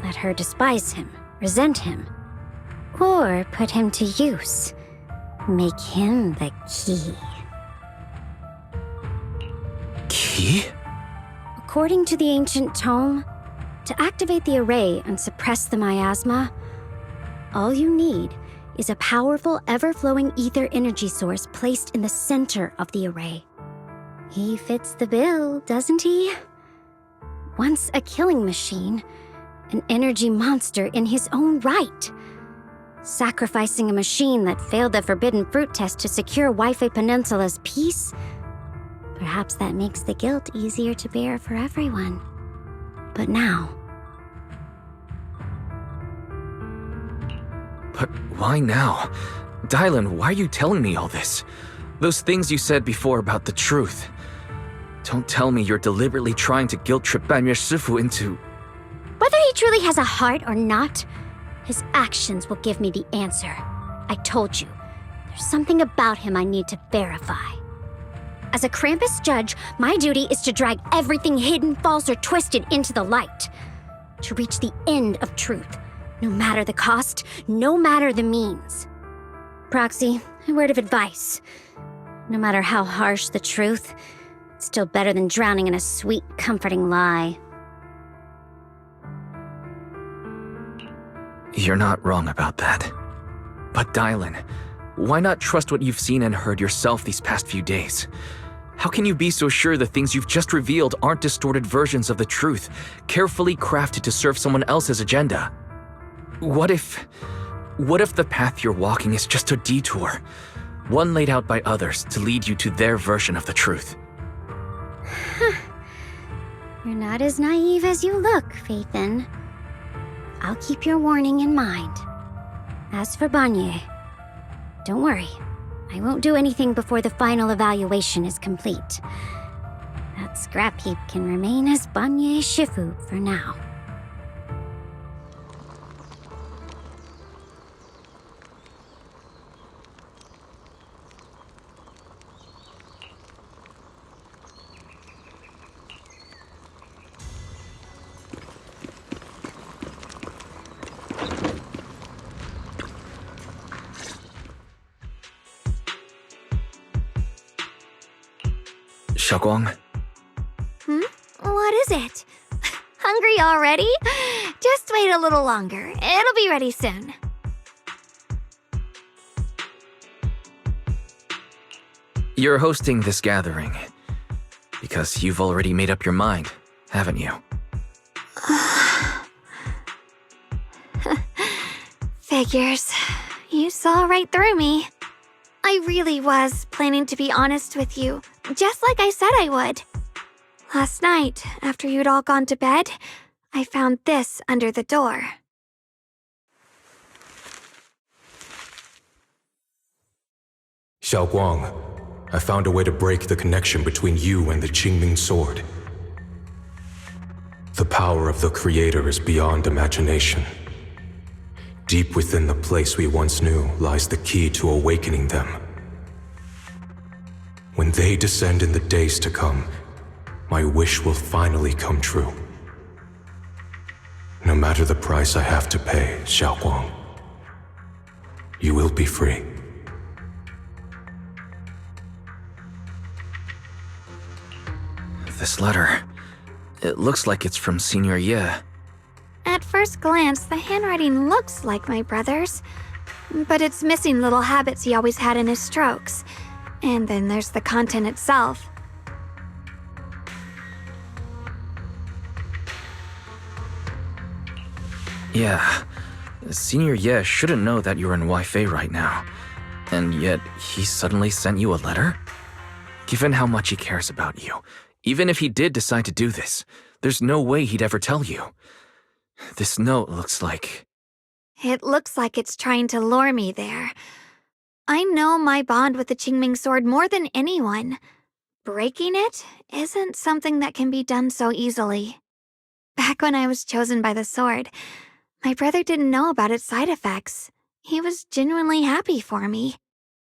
Let her despise him, resent him, or put him to use. Make him the key. Key? According to the ancient tome, to activate the array and suppress the miasma, all you need is a powerful, ever-flowing ether energy source placed in the center of the array. He fits the bill, doesn't he? Once a killing machine, an energy monster in his own right. Sacrificing a machine that failed the forbidden fruit test to secure Wi-Fi Peninsula's peace? Perhaps that makes the guilt easier to bear for everyone. But now... But why now? Dylan, why are you telling me all this? Those things you said before about the truth. Don't tell me you're deliberately trying to guilt-trip Banyu Shifu into... Whether he truly has a heart or not, his actions will give me the answer. I told you, there's something about him I need to verify. As a Krampus judge, my duty is to drag everything hidden, false, or twisted into the light. To reach the end of truth, no matter the cost, no matter the means. Proxy, a word of advice. No matter how harsh the truth, it's still better than drowning in a sweet, comforting lie. You're not wrong about that. But Dylan, why not trust what you've seen and heard yourself these past few days? How can you be so sure the things you've just revealed aren't distorted versions of the truth, carefully crafted to serve someone else's agenda? What if the path you're walking is just a detour, one laid out by others to lead you to their version of the truth? You're not as naive as you look, Phaethon. I'll keep your warning in mind. As for Banyu, don't worry. I won't do anything before the final evaluation is complete. That scrap heap can remain as Banyu Shifu for now. Xiaoguang? What is it? Hungry already? Just wait a little longer. It'll be ready soon. You're hosting this gathering because you've already made up your mind, haven't you? Figures. You saw right through me. I really was planning to be honest with you, just like I said I would. Last night, after you'd all gone to bed, I found this under the door. Xiaoguang, I found a way to break the connection between you and the Qingming sword. The power of the Creator is beyond imagination. Deep within the place we once knew lies the key to awakening them. When they descend in the days to come, my wish will finally come true. No matter the price I have to pay, Xiaoguang, you will be free. This letter, it looks like it's from Senior Ye. At first glance, the handwriting looks like my brother's, but it's missing little habits he always had in his strokes. And then there's the content itself. Yeah, Senior Ye shouldn't know that you're in Wi-Fi right now. And yet, he suddenly sent you a letter? Given how much he cares about you, even if he did decide to do this, there's no way he'd ever tell you. This note looks like... It looks like it's trying to lure me there. I know my bond with the Qingming sword more than anyone. Breaking it isn't something that can be done so easily. Back when I was chosen by the sword, my brother didn't know about its side effects. He was genuinely happy for me.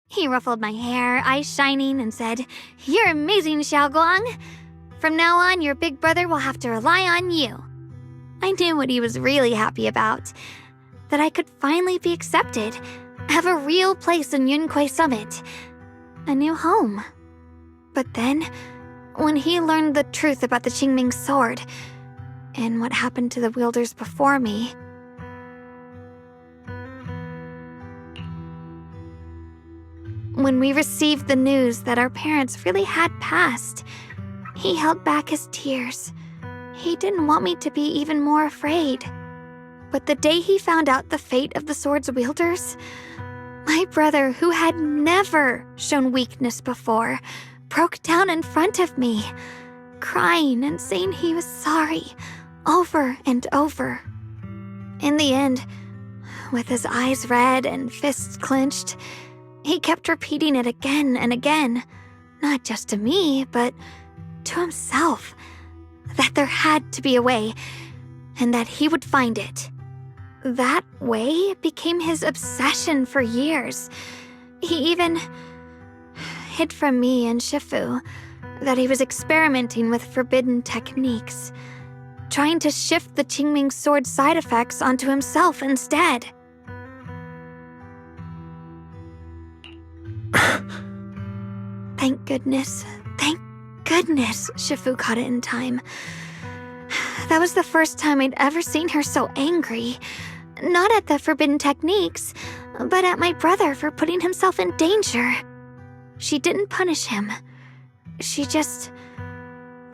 He ruffled my hair, eyes shining, and said, "You're amazing, Xiaoguang. From now on, your big brother will have to rely on you." I knew what he was really happy about. that I could finally be accepted, have a real place in Yunquei Summit, a new home. But then, when he learned the truth about the Qingming sword, and what happened to the wielders before me, when we received the news that our parents really had passed, he held back his tears. He didn't want me to be even more afraid. But the day he found out the fate of the sword's wielders, my brother, who had never shown weakness before, broke down in front of me, crying and saying he was sorry, over and over. In the end, with his eyes red and fists clenched, he kept repeating it again and again, not just to me, but to himself, that there had to be a way, and that he would find it. That way became his obsession for years. He even hid from me and Shifu that he was experimenting with forbidden techniques, trying to shift the Qingming sword side effects onto himself instead. Thank goodness Shifu caught it in time. That was the first time I'd ever seen her so angry. Not at the forbidden techniques, but at my brother for putting himself in danger. She didn't punish him. She just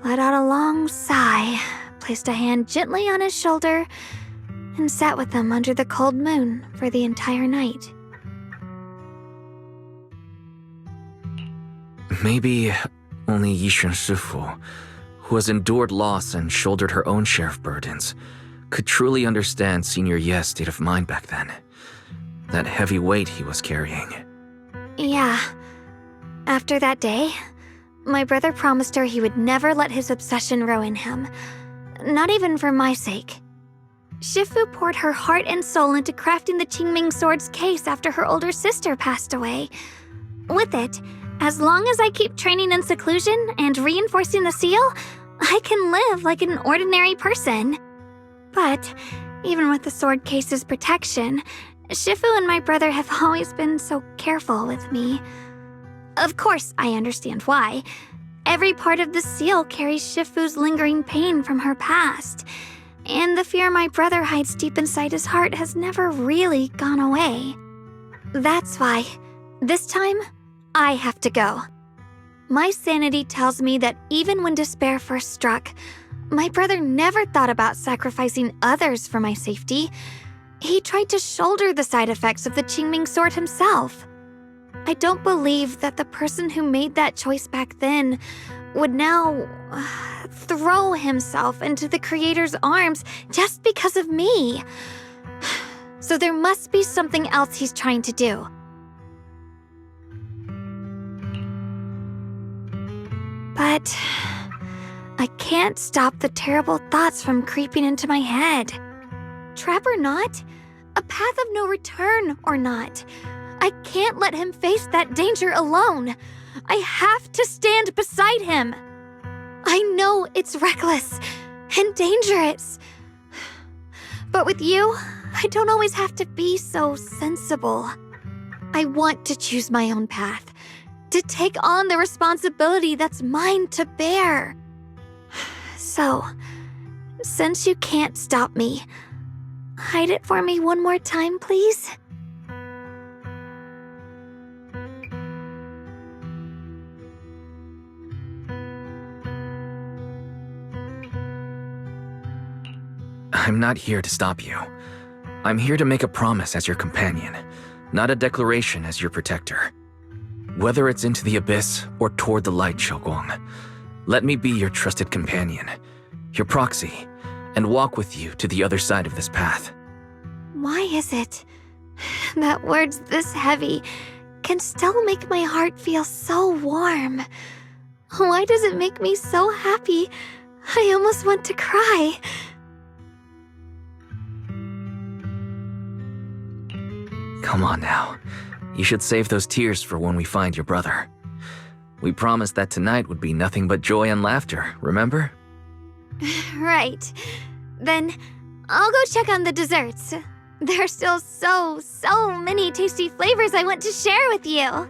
let out a long sigh, placed a hand gently on his shoulder, and sat with him under the cold moon for the entire night. Maybe only Yishun Shifu, who has endured loss and shouldered her own share of burdens, could truly understand Senior Ye's state of mind back then. That heavy weight he was carrying. Yeah. After that day, my brother promised her he would never let his obsession ruin him. Not even for my sake. Shifu poured her heart and soul into crafting the Qingming sword's case after her older sister passed away. With it, as long as I keep training in seclusion and reinforcing the seal, I can live like an ordinary person. But even with the sword case's protection, Shifu and my brother have always been so careful with me. Of course, I understand why. Every part of the seal carries Shifu's lingering pain from her past, and the fear my brother hides deep inside his heart has never really gone away. That's why, this time, I have to go. My sanity tells me that even when despair first struck, my brother never thought about sacrificing others for my safety. He tried to shoulder the side effects of the Qingming sword himself. I don't believe that the person who made that choice back then would now throw himself into the Creator's arms just because of me. So there must be something else he's trying to do. But I can't stop the terrible thoughts from creeping into my head. Trap or not, a path of no return or not, I can't let him face that danger alone. I have to stand beside him. I know it's reckless and dangerous. But with you, I don't always have to be so sensible. I want to choose my own path, to take on the responsibility that's mine to bear. So, since you can't stop me, hide it for me one more time, please? I'm not here to stop you. I'm here to make a promise as your companion, not a declaration as your protector. Whether it's into the abyss or toward the light, Xiaoguang, let me be your trusted companion, your proxy, and walk with you to the other side of this path. Why is it that words this heavy can still make my heart feel so warm? Why does it make me so happy I almost want to cry? Come on now. You should save those tears for when we find your brother. We promised that tonight would be nothing but joy and laughter, remember? Right. Then I'll go check on the desserts. There's still so many tasty flavors I want to share with you.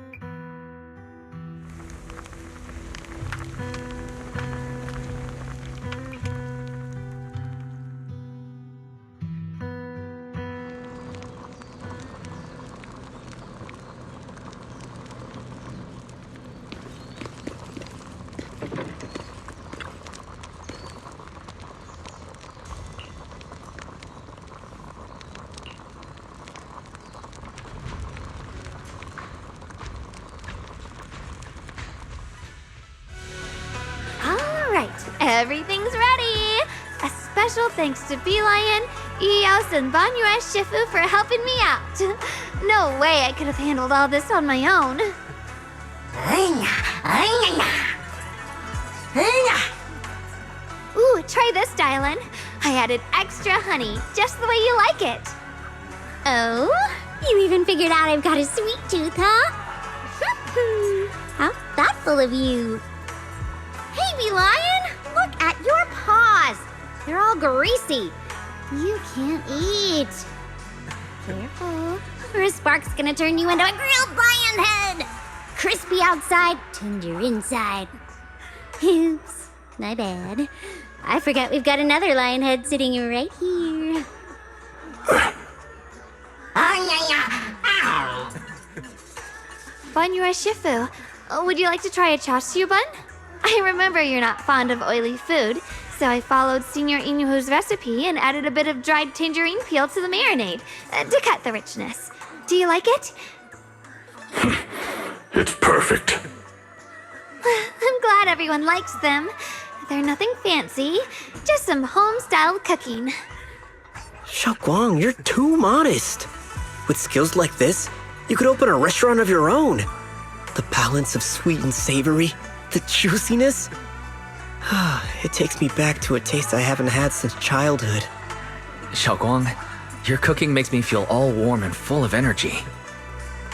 Everything's ready! A special thanks to Beelion, Eos, and Banyue Shifu for helping me out. No way I could have handled all this on my own. Ooh, try this, Dylan. I added extra honey, just the way you like it. Oh? You even figured out I've got a sweet tooth, huh? How thoughtful of you. Hey, Beelion! Look at your paws! They're all greasy. You can't eat. Careful, or a spark's gonna turn you into a grilled lion head! Crispy outside, tender inside. Oops, my bad. I forgot we've got another lion head sitting right here. Banyue Shifu, would you like to try a chasu bun? I remember you're not fond of oily food, so I followed Senior Inuhu's recipe and added a bit of dried tangerine peel to the marinade to cut the richness. Do you like it? It's perfect. I'm glad everyone likes them. They're nothing fancy, just some home-styled cooking. Xiaoguang, you're too modest. With skills like this, you could open a restaurant of your own. The balance of sweet and savory, the juiciness. It takes me back to a taste I haven't had since childhood. Xiaoguang, your cooking makes me feel all warm and full of energy.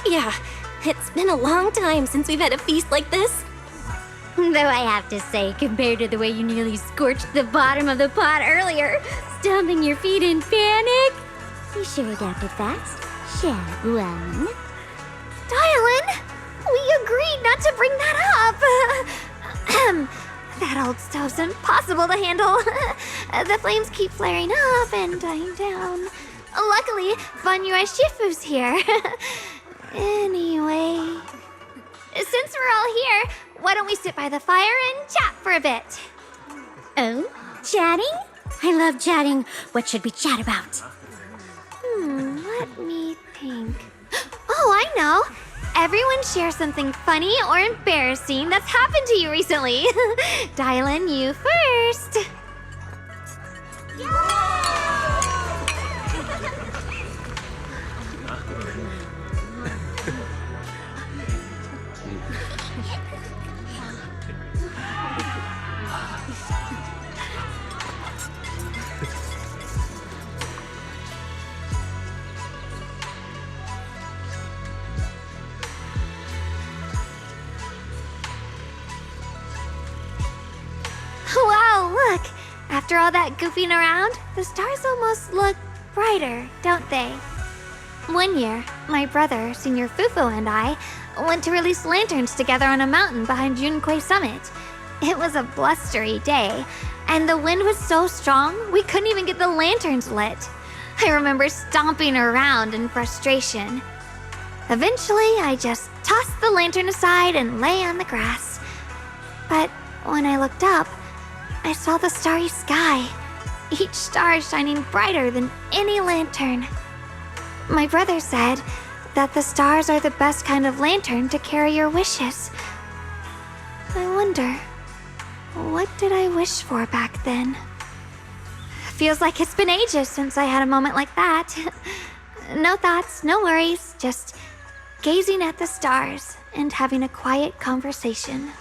Yeah, it's been a long time since we've had a feast like this. Though I have to say, compared to the way you nearly scorched the bottom of the pot earlier, stomping your feet in panic, you sure adapted fast, Xiaoguang. Dylan, we agreed not to bring that up. That old stove's impossible to handle. The flames keep flaring up and dying down. Luckily, Banyue Shifu's here. Anyway, since we're all here, why don't we sit by the fire and chat for a bit? Oh, chatting? I love chatting. What should we chat about? Let me think. Oh, I know. Everyone share something funny or embarrassing that's happened to you recently. Dylan, you first. Wow, look! After all that goofing around, the stars almost look brighter, don't they? One year, my brother, Senior Fufu, and I went to release lanterns together on a mountain behind Junquei Summit. It was a blustery day, and the wind was so strong we couldn't even get the lanterns lit. I remember stomping around in frustration. Eventually, I just tossed the lantern aside and lay on the grass. But when I looked up, I saw the starry sky, each star shining brighter than any lantern. My brother said that the stars are the best kind of lantern to carry your wishes. I wonder, what did I wish for back then? Feels like it's been ages since I had a moment like that. No thoughts, no worries, just gazing at the stars and having a quiet conversation.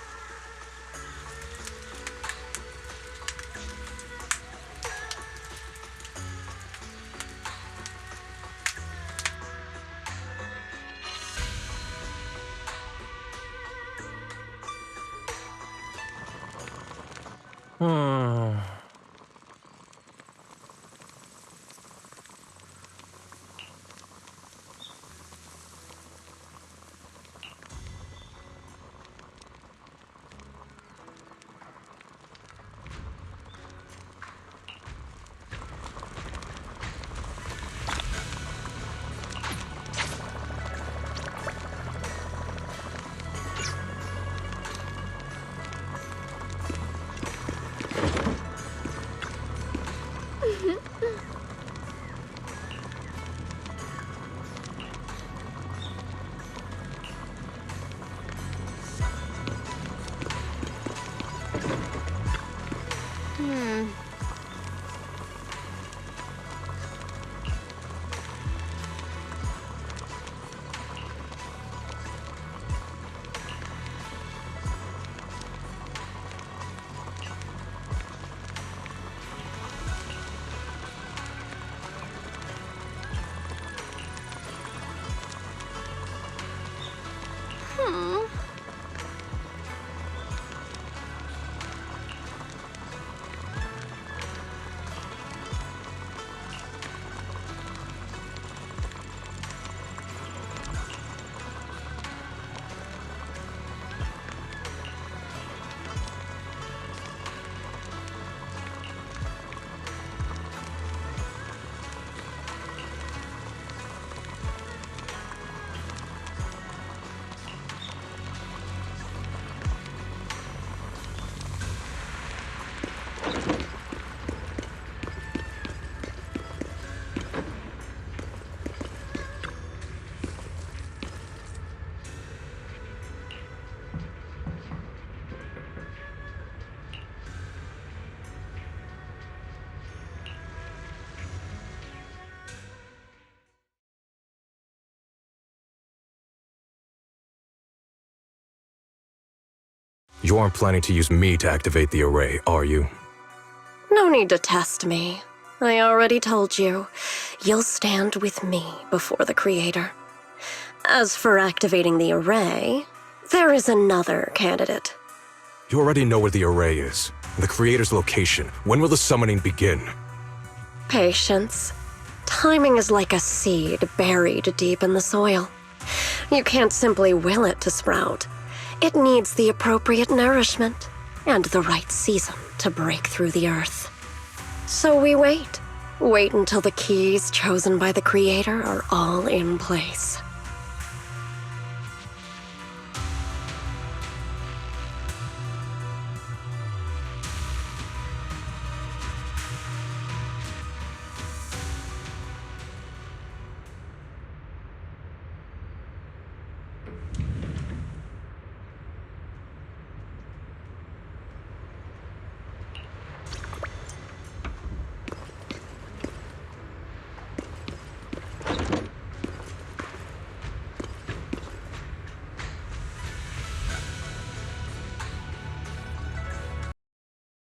You aren't planning to use me to activate the array, are you? No need to test me. I already told you. You'll stand with me before the Creator. As for activating the array, there is another candidate. You already know where the array is. The Creator's location. When will the summoning begin? Patience. Timing is like a seed buried deep in the soil. You can't simply will it to sprout. It needs the appropriate nourishment and the right season to break through the earth. So we wait. Wait until the keys chosen by the Creator are all in place.